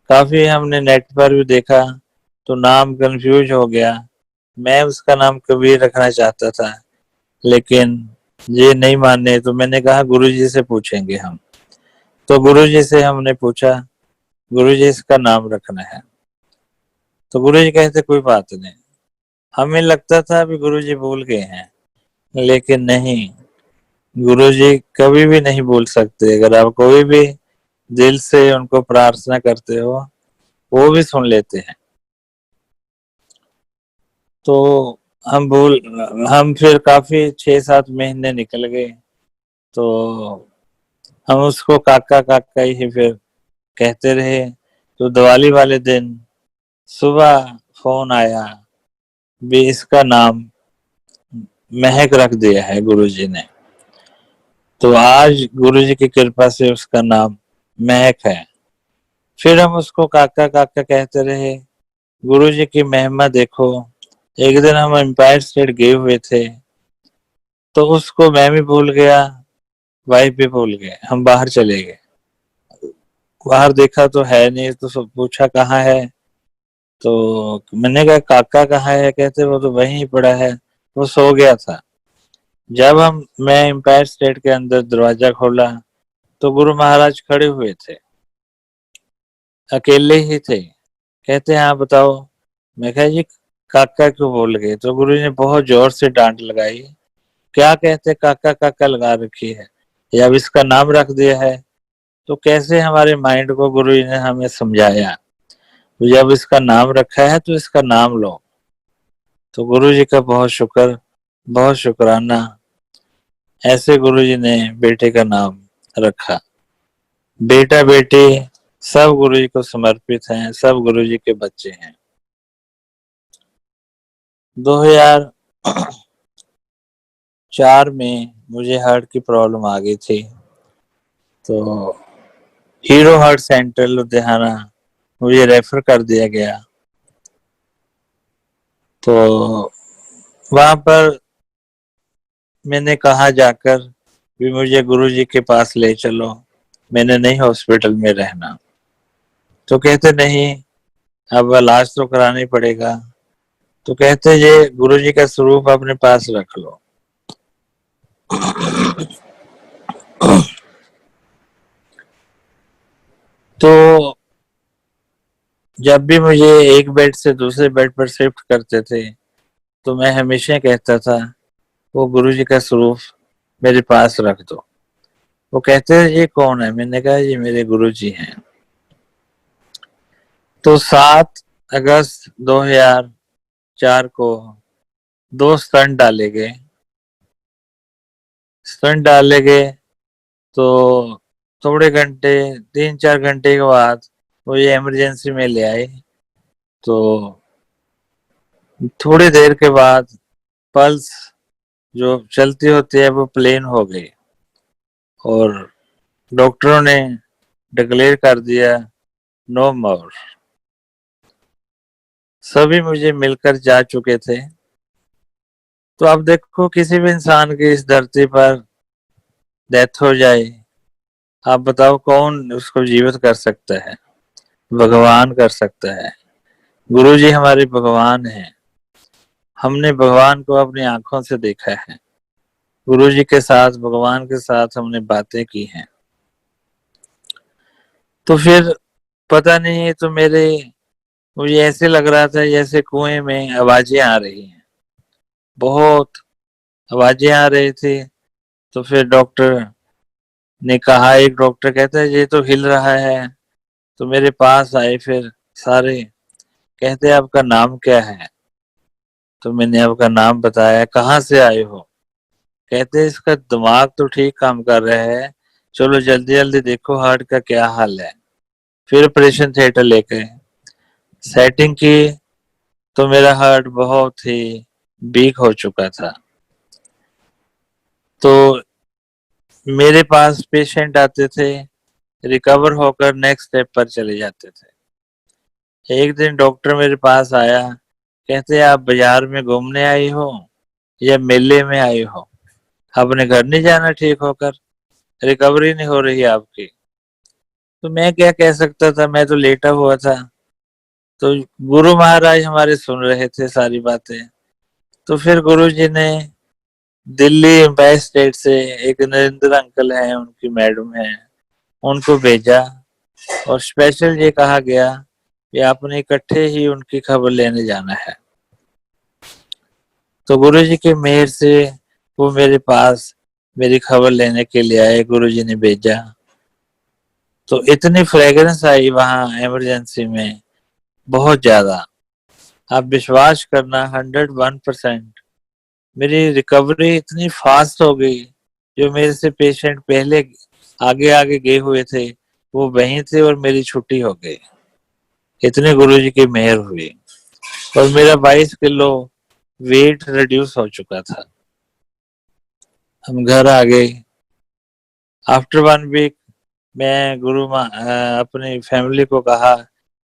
काफी हमने नेट पर भी देखा, तो नाम कंफ्यूज हो गया। मैं उसका नाम कबीर रखना चाहता था, लेकिन ये नहीं माने, तो मैंने कहा गुरुजी से पूछेंगे हम। तो गुरुजी से हमने पूछा, गुरुजी इसका नाम रखना है। तो गुरुजी कहते कोई बात नहीं। हमें लगता था अभी गुरुजी भूल गए हैं, लेकिन नहीं, गुरुजी कभी भी नहीं भूल सकते। अगर आप कोई भी दिल से उनको प्रार्थना करते हो, वो भी सुन लेते हैं। तो हम फिर काफी 6-7 महीने निकल गए। तो हम उसको काका काका ही फिर कहते रहे। तो दिवाली वाले दिन सुबह फोन आया भी, इसका नाम महक रख दिया है गुरुजी ने। तो आज गुरुजी की कृपा से उसका नाम महक है। फिर हम उसको काका काका कहते रहे। गुरुजी की महिमा देखो, एक दिन हम एम्पायर स्टेट गए हुए थे, तो उसको मैं भी भूल गया, वाइफ भी भूल गए। हम बाहर चले गए, बाहर देखा तो है नहीं, तो सब पूछा कहाँ है। तो मैंने कहा काका कहाँ है, कहते वो तो वहीं पड़ा है, वो सो गया था। जब मैं एम्पायर स्टेट के अंदर दरवाजा खोला, तो गुरु महाराज खड़े हुए थे, अकेले ही थे। कहते हाँ बताओ। मैं कहा जी काका क्यों बोल गए? तो गुरु ने बहुत जोर से डांट लगाई, क्या कहते काका काका लगा रखी है, या अब इसका नाम रख दिया है। तो कैसे हमारे माइंड को गुरु जी ने हमें समझाया, तो जब इसका नाम रखा है तो इसका नाम लो। तो गुरु जी का बहुत शुक्र, बहुत शुक्राना। ऐसे गुरु जी ने बेटे का नाम रखा। बेटा बेटी सब गुरु जी को समर्पित हैं, सब गुरु जी के बच्चे हैं। 2004 में मुझे हार्ट की प्रॉब्लम आ गई थी। तो हीरो हार्ट सेंटर लुधियाना मुझे रेफर कर दिया गया। तो वहां पर मैंने कहा जाकर भी मुझे गुरुजी के पास ले चलो, मैंने नहीं हॉस्पिटल में रहना। तो कहते नहीं, अब इलाज तो कराना ही पड़ेगा। तो कहते ये गुरुजी का स्वरूप अपने पास रख लो। तो जब भी मुझे एक बेड से दूसरे बेड पर शिफ्ट करते थे तो मैं हमेशा कहता था वो गुरुजी का स्वरूप मेरे पास रख दो। वो कहते हैं ये कौन है? मैंने कहा ये मेरे गुरुजी हैं। तो 7 अगस्त 2004 को 2 स्टंट डाले गए। स्टंट डाले गए तो थोड़े घंटे, 3-4 घंटे के बाद वो ये इमरजेंसी में ले आए। तो थोड़ी देर के बाद पल्स जो चलती होती है वो प्लेन हो गई और डॉक्टरों ने डिक्लेयर कर दिया नो मोर। सभी मुझे मिलकर जा चुके थे। तो अब देखो किसी भी इंसान की इस धरती पर डेथ हो जाए, आप बताओ कौन उसको जीवित कर सकता है? भगवान कर सकता है। गुरुजी हमारे भगवान हैं। हमने भगवान को अपनी आंखों से देखा है। गुरुजी के साथ, भगवान के साथ हमने बातें की हैं। तो फिर पता नहीं, तो मुझे ऐसे लग रहा था जैसे कुएं में आवाजें आ रही हैं, बहुत आवाजें आ रही थी। तो फिर डॉक्टर ने कहा, एक डॉक्टर कहता है ये तो हिल रहा है। तो मेरे पास आए फिर सारे, कहते आपका नाम क्या है? तो मैंने आपका नाम बताया। कहाँ से आए हो? कहते इसका दिमाग तो ठीक काम कर रहा है, चलो जल्दी जल्दी देखो हार्ट का क्या हाल है। फिर ऑपरेशन थिएटर लेके सेटिंग की तो मेरा हार्ट बहुत ही वीक हो चुका था। तो मेरे पास पेशेंट आते थे, रिकवर होकर नेक्स्ट स्टेप पर चले जाते थे। एक दिन डॉक्टर मेरे पास आया, कहते आप बाजार में घूमने आई हो या मेले में आई हो? अपने घर नहीं जाना ठीक होकर? रिकवरी नहीं हो रही आपकी? तो मैं क्या कह सकता था, मैं तो लेटा हुआ था। तो गुरु महाराज हमारे सुन रहे थे सारी बातें। तो फिर गुरु जी ने दिल्ली एम्पायर स्टेट से एक नरेंद्र अंकल हैं, उनकी मैडम है, उनको भेजा और स्पेशल ये कहा गया कि आपने इकट्ठे ही उनकी खबर लेने जाना है। तो गुरु जी की मेहर से वो मेरे पास मेरी खबर लेने के लिए आए, गुरु जी ने भेजा। तो इतनी फ्रेग्रेंस आई वहां इमरजेंसी में, बहुत ज्यादा। आप विश्वास करना, 101% मेरी रिकवरी इतनी फास्ट हो गई। जो मेरे से पेशेंट पहले आगे आगे गए हुए थे वो वहीं थे और मेरी छुट्टी हो गई। इतने गुरुजी की मेहर हुई और मेरा 22 किलो वेट रिड्यूस हो चुका था। हम घर आ गए। आफ्टर 1 वीक मैं अपनी फैमिली को कहा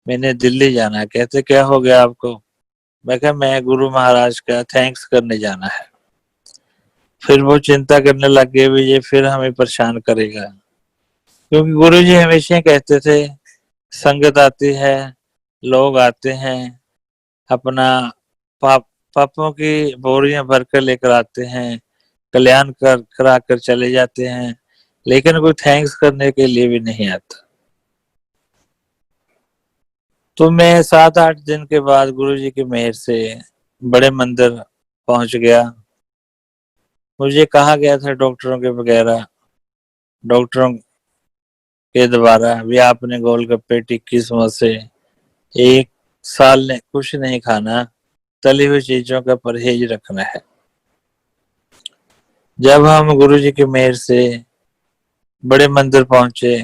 मैंने दिल्ली जाना है। कहते क्या हो गया आपको? मैं कहा मैं गुरु महाराज का थैंक्स करने जाना है। फिर वो चिंता करने लग गए भी ये फिर हमें परेशान करेगा, क्योंकि गुरु जी हमेशा कहते थे संगत आती है, लोग आते हैं, अपना पापों की बोरियां भरकर लेकर आते हैं, कल्याण करा कर चले जाते हैं, लेकिन कोई थैंक्स करने के लिए भी नहीं आता। तो मैं 7-8 दिन के बाद गुरु जी की मेहर से बड़े मंदिर पहुंच गया। मुझे कहा गया था डॉक्टरों के वगैरह, डॉक्टरों के द्वारा भी आपने गोलगप्पे, टिक्की, समोसे 1 साल ने कुछ नहीं खाना, तली हुई चीजों का परहेज रखना है। जब हम गुरु जी की मेहर से बड़े मंदिर पहुंचे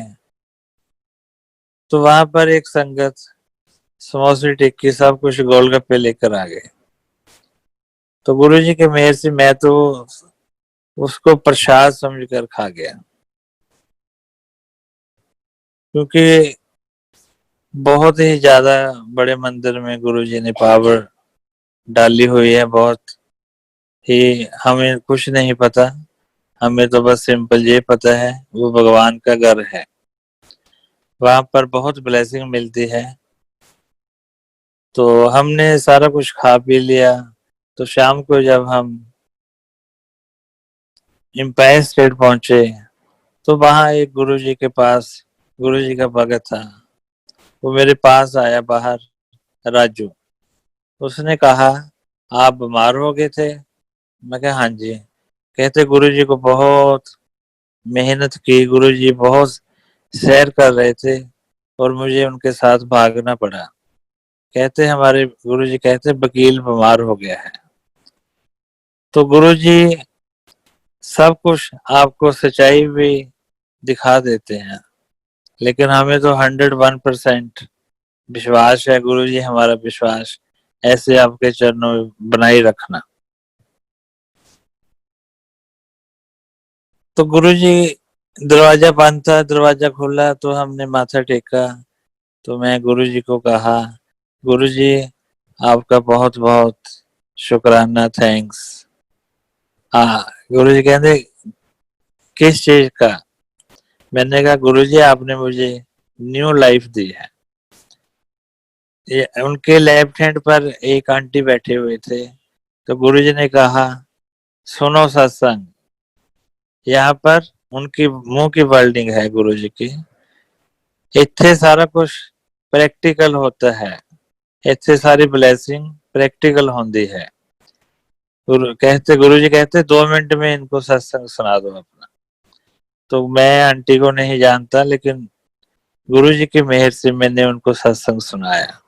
तो वहां पर एक संगत समोसे, टिक्की, सब कुछ गोलगप्पे लेकर आ गए। तो गुरु जी की मेहर से मैं तो उसको प्रसाद समझकर खा गया, क्योंकि बहुत ही ज्यादा बड़े मंदिर में गुरु जी ने पावर डाली हुई है। बहुत ही हमें कुछ नहीं पता, हमें तो बस सिंपल ये पता है वो भगवान का घर है, वहां पर बहुत ब्लेसिंग मिलती है। तो हमने सारा कुछ खा पी लिया। तो शाम को जब हम एम्पायर स्टेट पहुंचे तो वहां एक गुरुजी के पास, गुरुजी का भगत था, वो मेरे पास आया बाहर, राजू। उसने कहा आप बीमार हो गए थे? मैं कहा हाँ जी। कहते गुरुजी को बहुत मेहनत की, गुरुजी बहुत सैर कर रहे थे और मुझे उनके साथ भागना पड़ा। कहते हमारे गुरुजी कहते वकील बीमार हो गया है। तो गुरुजी सब कुछ आपको सच्चाई भी दिखा देते हैं, लेकिन हमें तो 101% विश्वास है। गुरुजी हमारा विश्वास ऐसे आपके चरणों में बनाए रखना। तो गुरुजी, दरवाजा बंद था, दरवाजा खुला तो हमने माथा टेका। तो मैं गुरुजी को कहा गुरुजी आपका बहुत बहुत शुक्राना, थैंक्स। हाँ, गुरुजी कहते किस चीज का? मैंने कहा गुरुजी आपने मुझे न्यू लाइफ दी है। ये उनके लेफ्ट हैंड पर एक आंटी बैठे हुए थे। तो गुरुजी ने कहा सुनो सत्संग। यहाँ पर उनकी मुंह की वर्डिंग है गुरुजी की, इत्थे सारा कुछ प्रैक्टिकल होता है, इत्थे सारी ब्लेसिंग प्रैक्टिकल होती है। गुरुजी कहते 2 मिनट में इनको सत्संग सुना दो अपना। तो मैं आंटी को नहीं जानता, लेकिन गुरुजी की मेहर से मैंने उनको सत्संग सुनाया।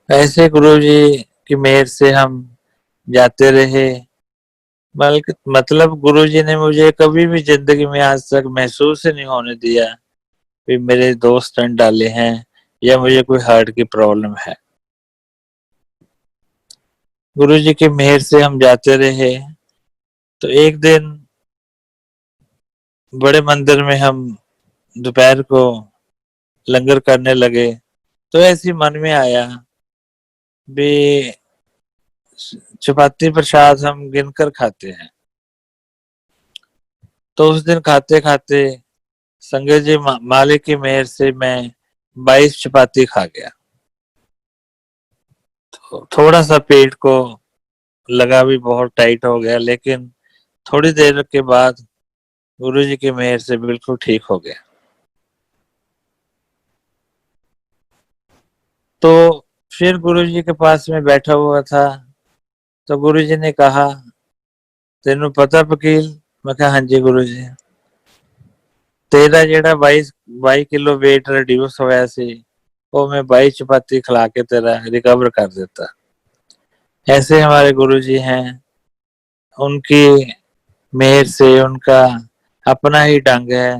ऐसे गुरुजी की मेहर से हम जाते रहे। मतलब गुरुजी ने मुझे कभी भी जिंदगी में आज तक महसूस ही नहीं होने दिया कि मेरे दोस्त टन डाले हैं या मुझे कोई हार्ट की प्रॉब्लम है। गुरुजी की मेहर से हम जाते रहे। तो एक दिन बड़े मंदिर में हम दोपहर को लंगर करने लगे। तो ऐसी मन में आया भी चपाती प्रसाद हम गिनकर खाते हैं। तो उस दिन खाते खाते संगत जी मालिक की मेहर से मैं 22 चपाती खा गया। तो थोड़ा सा पेट को लगा भी बहुत टाइट हो गया, लेकिन थोड़ी देर के बाद गुरुजी की मेहर से बिल्कुल ठीक हो गया। तो फिर गुरुजी के पास में बैठा हुआ था। तो गुरुजी ने कहा तेनू पता वकील? मैं कहा हाँ जी गुरुजी। तेरा जेड़ा 22 किलो वेट रिड्यूस होया सी, वो मैं 22 चपाती खिला के तेरा रिकवर कर देता। ऐसे हमारे गुरुजी हैं, उनकी मेहर से, उनका अपना ही ढंग है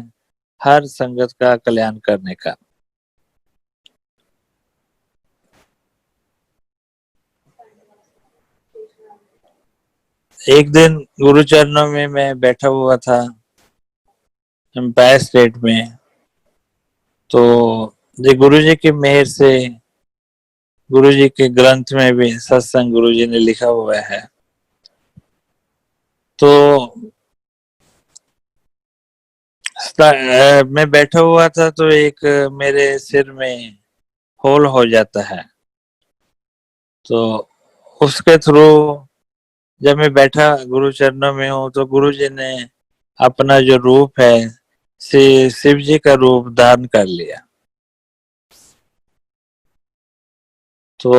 हर संगत का कल्याण करने का। एक दिन गुरु चरणों में मैं बैठा हुआ था एम्पायर स्टेट में। तो ये गुरु जी की मेहर से, गुरु जी के ग्रंथ में भी सत्संग गुरु जी ने लिखा हुआ है। तो मैं बैठा हुआ था तो एक मेरे सिर में होल हो जाता है। तो उसके थ्रू जब मैं बैठा गुरु चरणों में हूँ तो गुरु जी ने अपना जो रूप है शिव जी का रूप धारण कर लिया। तो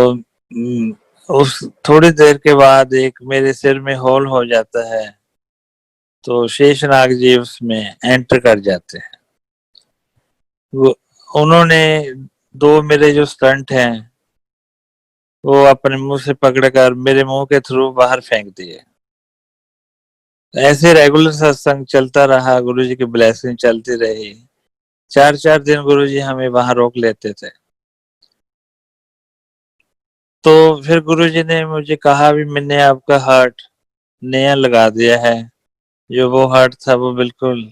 उस थोड़ी देर के बाद एक मेरे सिर में होल हो जाता है। तो शेषनाग जी उसमें एंटर कर जाते हैं। उन्होंने 2 मेरे जो स्टंट हैं वो अपने मुंह से पकड़कर मेरे मुंह के थ्रू बाहर फेंक दिए। ऐसे रेगुलर सत्संग चलता रहा, गुरुजी की ब्लेसिंग चलती रही। 4-4 दिन गुरुजी हमें वहां रोक लेते थे। तो फिर गुरुजी ने मुझे कहा भी मैंने आपका हार्ट नया लगा दिया है, जो वो हार्ट था वो बिल्कुल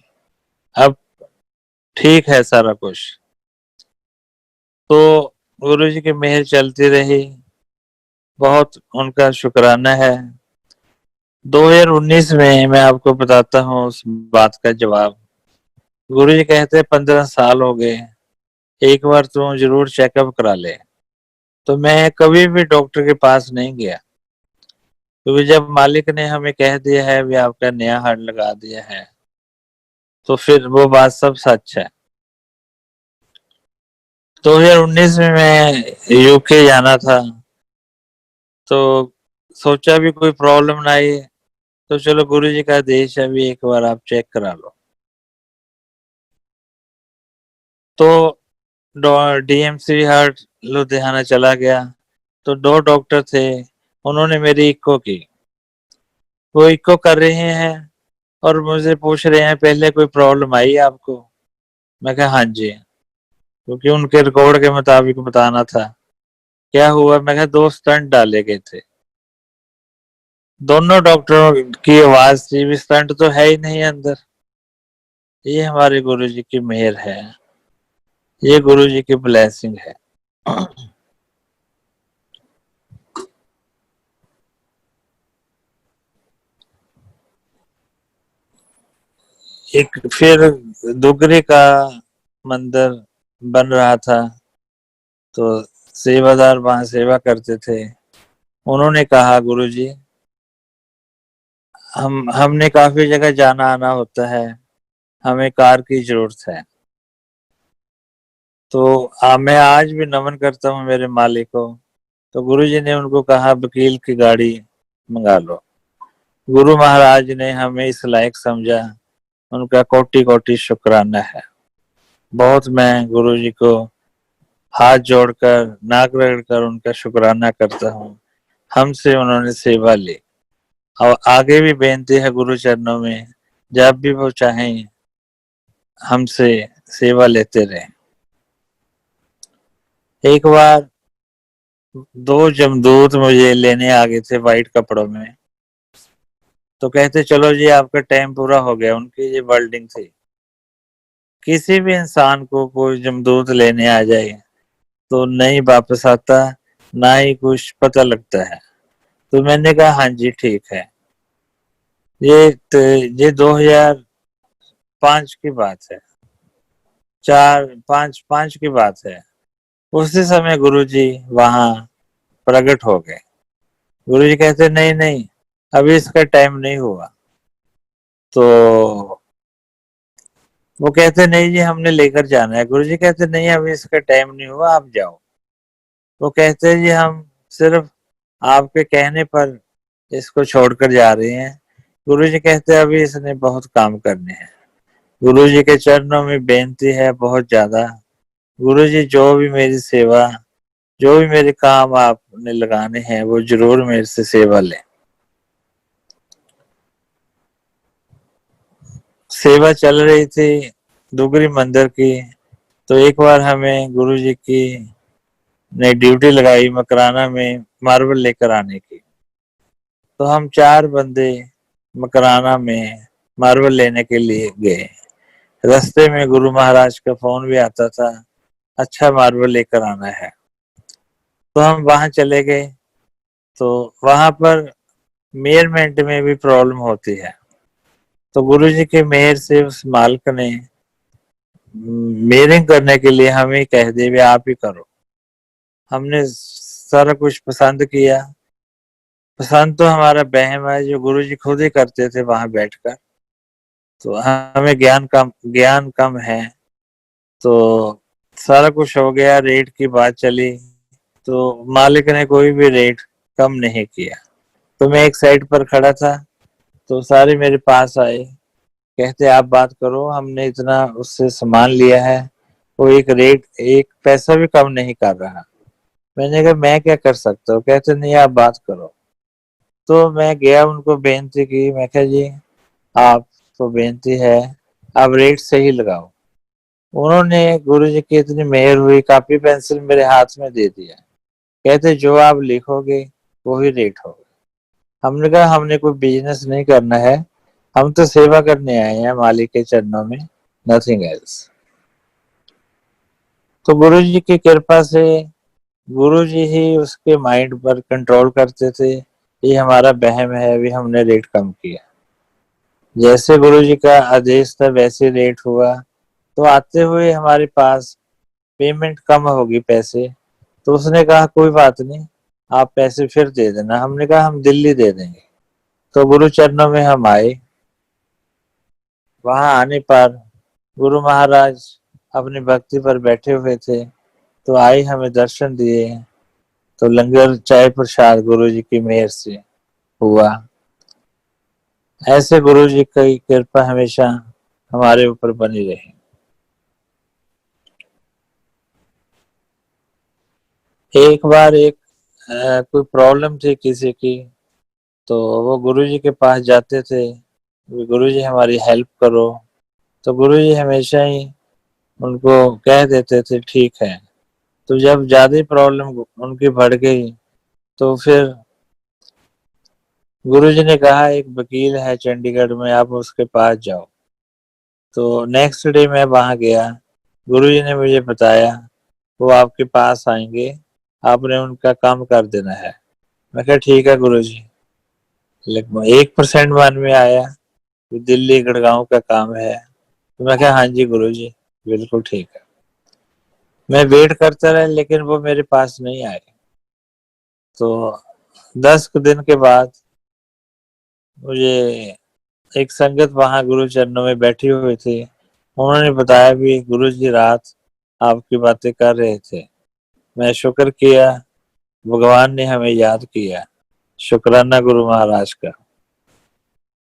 अब ठीक है सारा कुछ। तो गुरुजी की मेहर चलती रही, बहुत उनका शुक्राना है। 2019 में मैं आपको बताता हूँ उस बात का जवाब। गुरुजी कहते 15 साल हो गए, एक बार तू जरूर चेकअप करा ले। तो मैं कभी भी डॉक्टर के पास नहीं गया, क्योंकि जब मालिक ने हमें कह दिया है भी आपका नया हार्ट लगा दिया है, तो फिर वो बात सब सच है। 2019 में मैं यूके जाना था, तो सोचा भी कोई प्रॉब्लम ना आई, तो चलो गुरुजी का आदेश है भी एक बार आप चेक करा लो। तो डीएमसी हार्ट लुधियाना चला गया, तो 2 डॉक्टर थे, उन्होंने मेरी इको की। वो इको कर रहे हैं और मुझे पूछ रहे हैं पहले कोई प्रॉब्लम आई आपको? मैं कहा हाँ जी, क्योंकि उनके रिकॉर्ड के मुताबिक बताना था। क्या हुआ? मैं कहा 2 स्टंट डाले गए थे। दोनों डॉक्टरों की आवाज थी भी स्टंट तो है ही नहीं अंदर। ये हमारे गुरुजी की मेहर है, ये गुरुजी की ब्लेसिंग है। एक फिर दुगरी का मंदिर बन रहा था, तो सेवादार वहां सेवा करते थे। उन्होंने कहा गुरुजी हमने काफी जगह जाना आना होता है, हमें कार की जरूरत है। तो मैं आज भी नमन करता हूँ मेरे मालिक को। तो गुरुजी ने उनको कहा वकील की गाड़ी मंगा लो। गुरु महाराज ने हमें इस लायक समझा, उनका कोटि कोटि शुक्राना है। बहुत मैं गुरुजी को हाथ जोड़कर नाक रगड़कर उनका शुक्राना करता हूँ। हमसे उन्होंने सेवा ली और आगे भी बेनती है गुरु चरणों में, जब भी वो चाहें हमसे सेवा लेते रहें। एक बार 2 जमदूत मुझे लेने आ गए थे वाइट कपड़ों में, तो कहते चलो जी आपका टाइम पूरा हो गया। उनकी ये वर्डिंग थी। किसी भी इंसान को कोई जमदूत लेने आ जाए तो नहीं वापस आता, ना ही कुछ पता लगता है। तो मैंने कहा हाँ जी ठीक है। ये 2005 की बात है, 4 5 5 की बात है। उसी समय गुरुजी वहां प्रकट हो गए। गुरुजी कहते नहीं नहीं, अभी इसका टाइम नहीं हुआ। तो वो कहते नहीं जी हमने लेकर जाना है। गुरुजी कहते नहीं अभी इसका टाइम नहीं हुआ, आप जाओ। वो कहते जी हम सिर्फ आपके कहने पर इसको छोड़कर जा रहे हैं। गुरुजी कहते अभी इसने बहुत काम करने हैं। गुरुजी के चरणों में बेनती है बहुत ज्यादा, गुरुजी जो भी मेरी सेवा, जो भी मेरे काम आपने लगाने हैं वो जरूर मेरे से सेवा लें। सेवा चल रही थी दुगरी मंदिर की। तो एक बार हमें गुरुजी की ने ड्यूटी लगाई मकराना में मार्बल लेकर आने की। तो हम 4 बंदे मकराना में मार्बल लेने के लिए गए। रास्ते में गुरु महाराज का फोन भी आता था, अच्छा मार्बल लेकर आना है। तो हम वहां चले गए। तो वहां पर मेयरमेंट में भी प्रॉब्लम होती है। तो गुरुजी के मेयर से उस मालिक ने मेयरिंग करने के लिए हमें कह दिया भी आप ही करो। हमने सारा कुछ पसंद किया। पसंद तो हमारा बहम है जो गुरुजी खुद ही करते थे वहां बैठकर। तो हमें ज्ञान कम है। तो सारा कुछ हो गया, रेट की बात चली, तो मालिक ने कोई भी रेट कम नहीं किया। तो मैं एक साइड पर खड़ा था, तो सारे मेरे पास आए, कहते आप बात करो, हमने इतना उससे सामान लिया है, वो एक पैसा भी कम नहीं कर रहा। मैंने कहा मैं क्या कर सकता हूँ? कहते नहीं आप बात करो। तो मैं गया, उनको बेनती की, मैं कहा जी आपको बेनती है आप रेट सही लगाओ। उन्होंने गुरुजी की इतनी मेहर हुई, कॉपी पेंसिल मेरे हाथ में दे दिया। कहते जो आप लिखोगे वही रेट होगा। हमने कहा हमने कोई बिजनेस नहीं करना है, हम तो सेवा करने आए हैं मालिक के चरणों में, नथिंग एल्स। तो गुरुजी की कृपा से गुरुजी ही उसके माइंड पर कंट्रोल करते थे ये हमारा वहम है, अभी हमने रेट कम किया। जैसे गुरु जी का आदेश था वैसे रेट हुआ, तो आते हुए हमारे पास पेमेंट कम होगी पैसे, तो उसने कहा कोई बात नहीं, आप पैसे फिर दे देना। हमने कहा हम दिल्ली दे देंगे। तो गुरु चरणों में हम आए। वहां आने पर गुरु महाराज अपनी भक्ति पर बैठे हुए थे, तो आए, हमें दर्शन दिए। तो लंगर चाय प्रसाद गुरु जी की मेहर से हुआ। ऐसे गुरु जी की कृपा हमेशा हमारे ऊपर बनी रहे। एक बार कोई प्रॉब्लम थी किसी की, तो वो गुरु जी के पास जाते थे, गुरु जी हमारी हेल्प करो। तो गुरु जी हमेशा ही उनको कह देते थे ठीक है। तो जब ज्यादा प्रॉब्लम उनकी बढ़ गई, तो फिर गुरु जी ने कहा एक वकील है चंडीगढ़ में, आप उसके पास जाओ। तो नेक्स्ट डे मैं वहां गया। गुरु जी ने मुझे बताया वो आपके पास आएंगे, आपने उनका काम कर देना है। मैं कहा ठीक है गुरु जी। लेकिन 1% मन में आया कि दिल्ली गुड़गांव का काम है। तो मैं कहा हाँ जी गुरु जी, बिल्कुल ठीक है। मैं वेट करता रहा, लेकिन वो मेरे पास नहीं आए। तो 10 दिन के बाद मुझे एक संगत वहां गुरु चरणों में बैठी हुई थी, उन्होंने बताया भी गुरु जी रात आपकी बातें कर रहे थे। मैं शुक्र किया, भगवान ने हमें याद किया, शुक्राना गुरु महाराज का।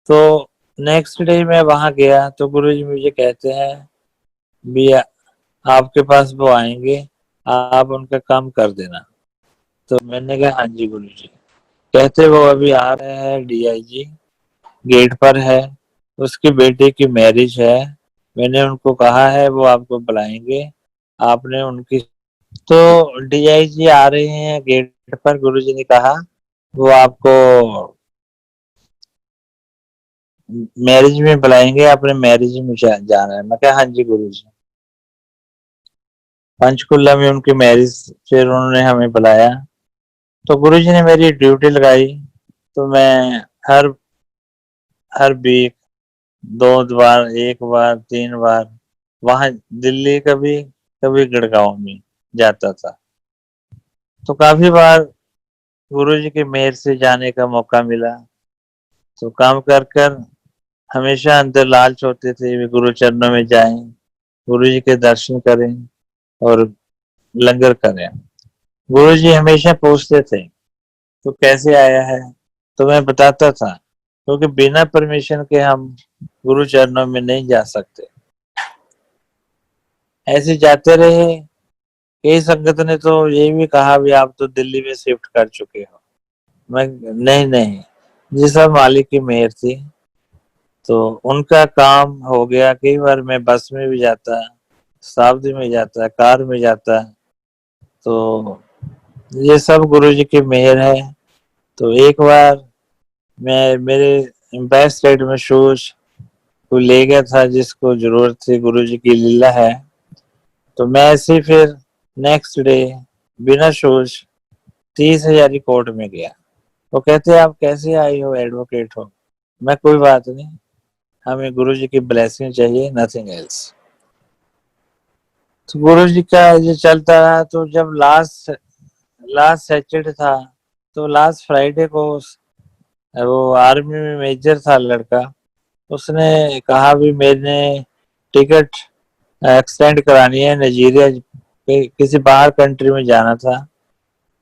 तो नेक्स्ट डे मैं वहां गया, तो गुरु जी मुझे कहते हैं भी आपके पास वो आएंगे, आप उनका काम कर देना। तो मैंने कहा हाँ जी गुरु जी। कहते वो अभी आ रहे हैं, डीआईजी गेट पर है, उसकी बेटे की मैरिज है, मैंने उनको कहा है वो आपको बुलाएंगे, आपने उनकी। तो डीआईजी आ रहे हैं गेट पर, गुरुजी ने कहा वो आपको मैरिज में बुलाएंगे, आपने मैरिज में जाना है। मैं कहा हाँ जी गुरुजी। पंचकुला में उनकी मैरिज, फिर उन्होंने हमें बुलाया। तो गुरुजी ने मेरी ड्यूटी लगाई। तो मैं हर हर वीक 2 बार, 1 बार, 3 बार वहां दिल्ली, कभी कभी गुड़गांव में जाता था। तो काफी बार गुरुजी की मेहर से जाने का मौका मिला। तो काम कर कर हमेशा अंदर लालच होते थे वे गुरु चरणों में जाएं, गुरु जी के दर्शन करें और लंगर करें। गुरु जी हमेशा पूछते थे तो कैसे आया है, तो मैं बताता था, क्योंकि बिना परमिशन के हम गुरु चरणों में नहीं जा सकते। ऐसे जाते रहे। कई संगत ने तो ये भी कहा भी आप तो दिल्ली में शिफ्ट कर चुके हो। मैं नहीं नहीं, जी सब मालिक की मेहर थी। तो उनका काम हो गया। कई बार मैं बस में भी जाता, शताब्दी में जाता, कार में जाता। तो ये सब गुरु जी की मेहर है। तो एक बार मैं मेरे एम्पायर स्टेट में शूज को ले गया था, जिसको जरूरत थी, गुरु जी की लीला है। तो मैं ऐसे ही फिर नेक्स्ट डे बिना शूज 30,000 कोर्ट में गया। वो कहते आप कैसे आई हो, एडवोकेट हो। मैं कोई बात नहीं, हमें गुरु जी की ब्लेसिंग चाहिए, नथिंग एल्स। तो गुरु जी का ये चलता रहा। तो जब लास्ट लास्ट सैटरडे था, तो लास्ट फ्राइडे को वो आर्मी में मेजर था लड़का, उसने कहा भी मैंने टिकट एक्सटेंड करानी है, नाइजीरिया किसी बाहर कंट्री में जाना था,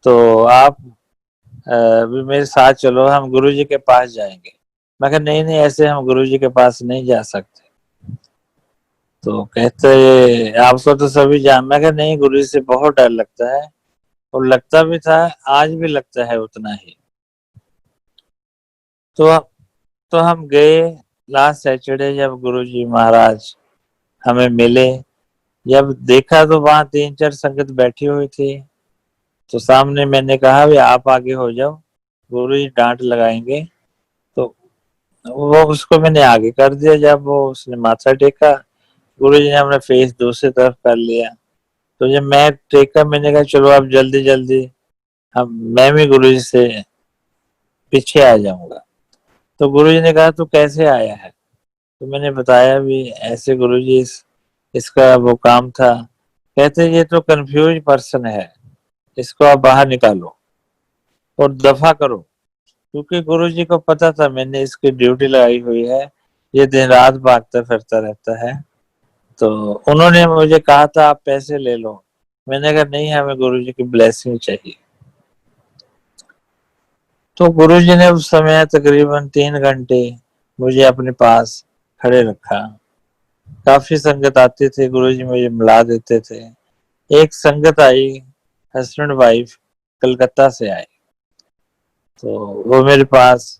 तो आप भी मेरे साथ चलो, हम गुरु जी के पास जाएंगे। मैं कहा नहीं नहीं, ऐसे हम गुरु जी के पास नहीं जा सकते। तो कहते आपको तो सभी जान। मैं कहा नहीं, गुरु जी से बहुत डर लगता है, और लगता भी था, आज भी लगता है उतना ही। तो हम गए लास्ट सैटरडे, जब गुरु जी महाराज हमें मिले। जब देखा तो वहां 3-4 संगत बैठी हुई थी। तो सामने मैंने कहा भी आप आगे हो जाओ, गुरु जी डांट लगाएंगे। तो वो उसको मैंने आगे कर दिया। जब वो उसने माथा टेका, गुरु जी ने अपना फेस दूसरी तरफ कर लिया। तो जब मैं टेका, मैंने कहा चलो अब जल्दी जल्दी हम मैं भी गुरु जी से पीछे आ जाऊंगा। तो गुरुजी ने कहा तू कैसे आया है? तो मैंने बताया भी ऐसे गुरुजी इसका वो काम था। कहते ये तो कंफ्यूज पर्सन है, इसको आप बाहर निकालो और दफा करो। क्योंकि गुरुजी को पता था मैंने इसकी ड्यूटी लगाई हुई है, ये दिन रात भागता फिरता रहता है। तो उन्होंने मुझे कहा था आप पैसे ले लो। मैंने कहा नहीं, हमें गुरुजी की ब्लेसिंग चाहिए। तो गुरुजी ने उस समय तकरीबन 3 घंटे मुझे अपने पास खड़े रखा। काफी संगत आती थी, गुरुजी मुझे मिला देते थे। एक संगत आई, हस्बैंड वाइफ कलकत्ता से आए। तो वो मेरे पास,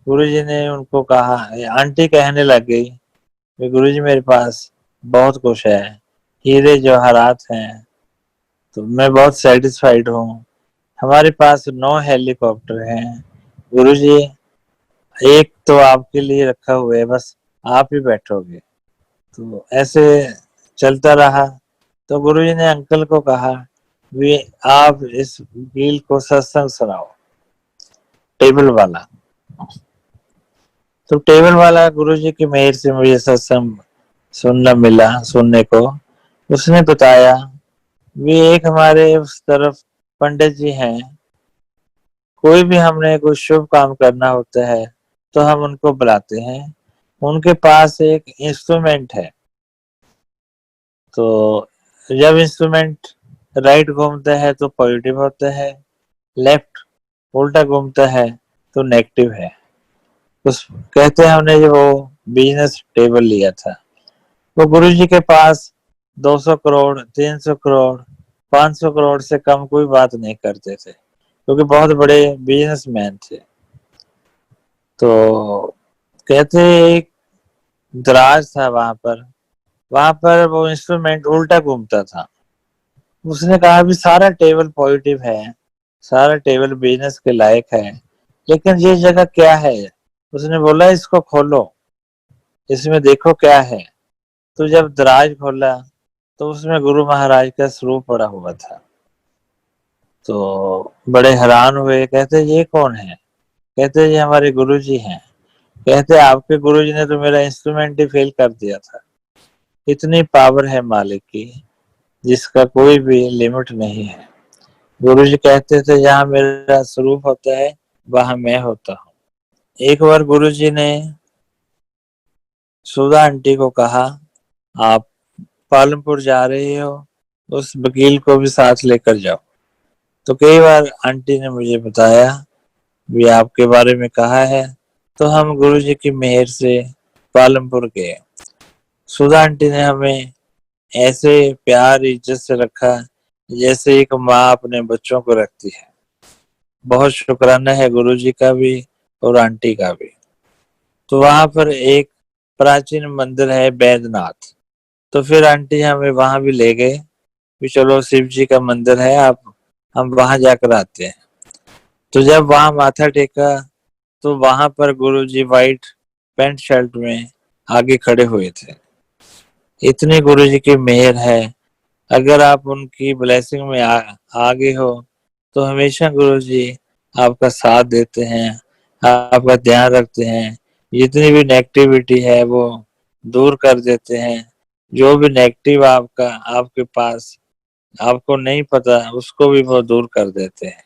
गुरुजी ने उनको कहा, आंटी कहने लग गई कि गुरुजी मेरे पास बहुत कुछ है, हीरे जवाहरात हैं, तो मैं बहुत सेटिस्फाइड हूँ। हमारे पास 9 हेलीकॉप्टर हैं गुरुजी, एक तो आपके लिए रखा हुआ है, बस आप ही बैठोगे। तो ऐसे चलता रहा। तो गुरुजी ने अंकल को कहा भी आप इस वकील को सत्संग सुनाओ, टेबल वाला। तो टेबल वाला गुरुजी की मेहर से मुझे सत्संग सुनने को। उसने बताया भी एक हमारे उस तरफ पंडित जी हैं, कोई भी हमने कोई शुभ काम करना होता है तो हम उनको बुलाते हैं। उनके पास एक इंस्ट्रूमेंट है, तो जब इंस्ट्रूमेंट राइट घूमता है तो पॉजिटिव होता है, लेफ्ट उल्टा घूमता है तो नेगेटिव है। उस कहते हैं हमने जो वो बिजनेस टेबल लिया था, वो गुरुजी के पास 200 करोड़ 300 करोड़ 500 करोड़ से कम कोई बात नहीं करते थे, क्योंकि बहुत बड़े बिजनेसमैन थे। तो कहते एक दराज था वहां पर वो इंस्ट्रूमेंट उल्टा घूमता था। उसने कहा भी सारा टेबल पॉजिटिव है, सारा टेबल बिजनेस के लायक है, लेकिन ये जगह क्या है? उसने बोला इसको खोलो, इसमें देखो क्या है। तो जब दराज खोला तो उसमें गुरु महाराज का स्वरूप पड़ा हुआ था। तो बड़े हैरान हुए, कहते ये कौन है? कहते ये हमारे गुरुजी हैं। कहते आपके गुरुजी ने तो मेरा इंस्ट्रूमेंट ही फेल कर दिया था। इतनी पावर है मालिक की जिसका कोई भी लिमिट नहीं है। गुरुजी कहते थे जहाँ मेरा स्वरूप होता है वहां मैं होता हूँ। एक बार गुरुजी ने सुधा आंटी को कहा आप पालमपुर जा रही हो, उस वकील को भी साथ लेकर जाओ। तो कई बार आंटी ने मुझे बताया भी आपके बारे में कहा है। तो हम गुरुजी की मेहर से पालमपुर गए। सुधा आंटी ने हमें ऐसे प्यार इज्जत से रखा जैसे एक माँ अपने बच्चों को रखती है। बहुत शुक्राना है गुरुजी का भी और आंटी का भी। तो वहां पर एक प्राचीन मंदिर है बैद्यनाथ। तो फिर आंटी हमें वहां भी ले गए कि चलो शिव जी का मंदिर है, आप हम वहां जाकर आते हैं। तो जब वहां माथा टेका तो वहां पर गुरुजी वाइट पैंट शर्ट में आगे खड़े हुए थे। इतनी गुरुजी की मेहर है, अगर आप उनकी ब्लेसिंग में आगे हो तो हमेशा गुरुजी आपका साथ देते हैं, आपका ध्यान रखते हैं। जितनी भी नेगेटिविटी है वो दूर कर देते हैं। जो भी नेगेटिव आपका आपके पास आपको नहीं पता उसको भी वो दूर कर देते हैं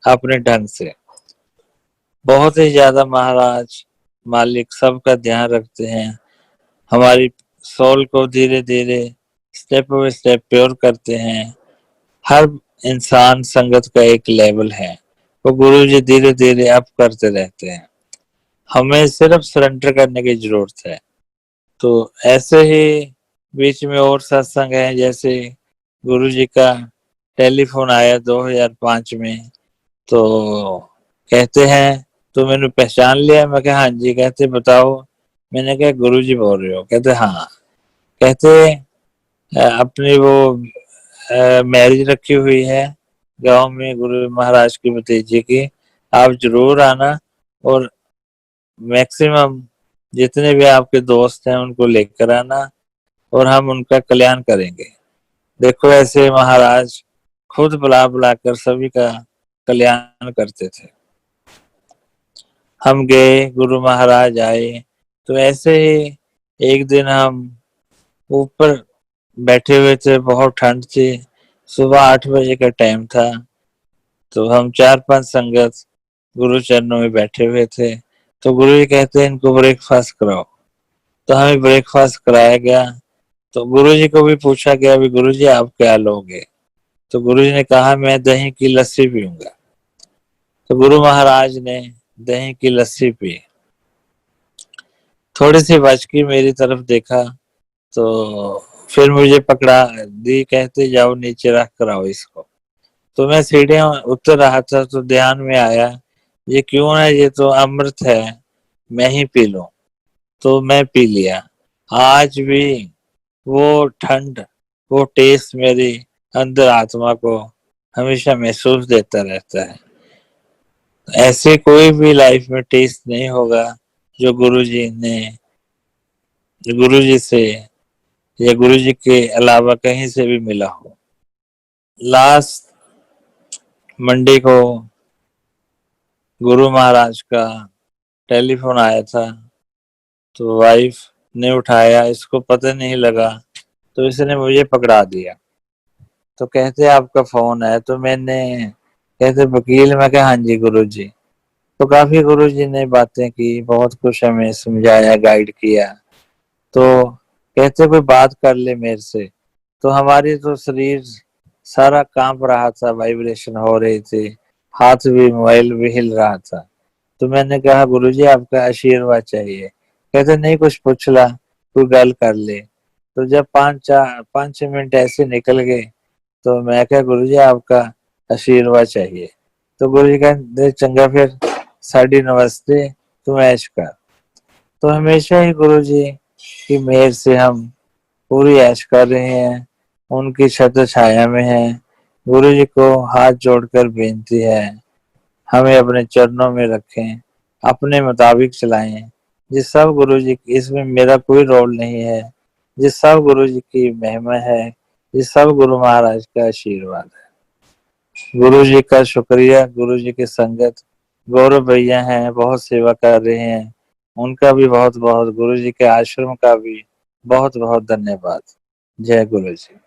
अपने ढंग से। बहुत ही ज्यादा महाराज मालिक सबका ध्यान रखते हैं। हमारी सोल को धीरे धीरे स्टेप बाय स्टेप प्योर करते हैं। हर इंसान संगत का एक लेवल है, वो गुरु जी धीरे धीरे अप करते रहते हैं। हमें सिर्फ सरेंडर करने की जरूरत है। तो ऐसे ही बीच में और सत्संग है, जैसे गुरु जी का टेलीफोन आया 2005 में। तो कहते हैं तो मैंने पहचान लिया। मैं कहा हाँ जी। कहते बताओ। मैंने कहा गुरु जी बोल रहे हो? कहते हाँ। कहते अपनी वो मैरिज रखी हुई है गांव में गुरु महाराज की भतीजी की, आप जरूर आना और मैक्सिमम जितने भी आपके दोस्त हैं उनको लेकर आना और हम उनका कल्याण करेंगे। देखो ऐसे महाराज खुद बुला बुला कर सभी का कल्याण करते थे। हम गए, गुरु महाराज आए। तो ऐसे ही एक दिन हम ऊपर बैठे हुए थे, बहुत ठंड थी, सुबह 8 बजे का टाइम था। तो हम 4-5 संगत गुरु चरणों में बैठे हुए थे। तो गुरु जी कहते हैं इनको ब्रेकफास्ट कराओ। तो हमें ब्रेकफास्ट कराया गया। तो गुरु जी को भी पूछा गया, भी गुरु जी आप क्या लोगे? तो गुरु जी ने कहा मैं दही की लस्सी पीऊंगा। तो गुरु महाराज ने दही की लस्सी पी। थोड़ी सी बचकी मेरी तरफ देखा, तो फिर मुझे पकड़ा दी, कहते जाओ नीचे रख कर आओ इसको। तो मैं सीढ़ियां उतर रहा था तो ध्यान में आया, ये क्यों है, ये तो अमृत है, मैं ही पी लूं। तो मैं पी लिया। आज भी वो ठंड, वो टेस्ट मेरी अंदर आत्मा को हमेशा महसूस देता रहता है। ऐसे कोई भी लाइफ में टेस्ट नहीं होगा जो गुरु जी से या गुरु जी के अलावा कहीं से भी मिला हो। लास्ट मंडे को गुरु महाराज का टेलीफोन आया था, तो वाइफ ने उठाया, इसको पता नहीं लगा, तो इसने मुझे पकड़ा दिया। तो कहते आपका फोन है, तो मैंने, कहते वकील, मैं कहा हाँ जी गुरु जी। तो काफी गुरु जी ने बातें की, बहुत कुछ हमें समझाया, गाइड किया। तो कहते कोई बात कर ले मेरे से। तो हमारी तो शरीर सारा कांप रहा था, वाइब्रेशन हो रही थी, हाथ भी, मोबाइल भी हिल रहा था। तो मैंने कहा गुरुजी आपका आशीर्वाद चाहिए। कहते नहीं कुछ पूछ ला, कोई गल कर ले। तो जब 5-6 मिनट ऐसे निकल गए, तो मैं कहा गुरुजी आपका आशीर्वाद चाहिए। तो गुरुजी कहते चंगा फिर साड़ी नमस्ते, तुम ऐश कर। तो हमेशा ही गुरुजी की मेहर से हम पूरी ऐश कर रहे हैं, उनकी छत्र छाया में है। गुरु जी को हाथ जोड़कर बेनती है, हमें अपने चरणों में रखें, अपने मुताबिक चलाएं। जिस सब गुरु जी, इसमें मेरा कोई रोल नहीं है, जिस सब गुरु जी की महिमा है, जिस सब गुरु महाराज का आशीर्वाद है। गुरु जी का शुक्रिया। गुरु जी की संगत गौरव भैया हैं, बहुत सेवा कर रहे हैं, उनका भी बहुत बहुत, गुरु जी के आश्रम का भी बहुत बहुत धन्यवाद। जय गुरु जी।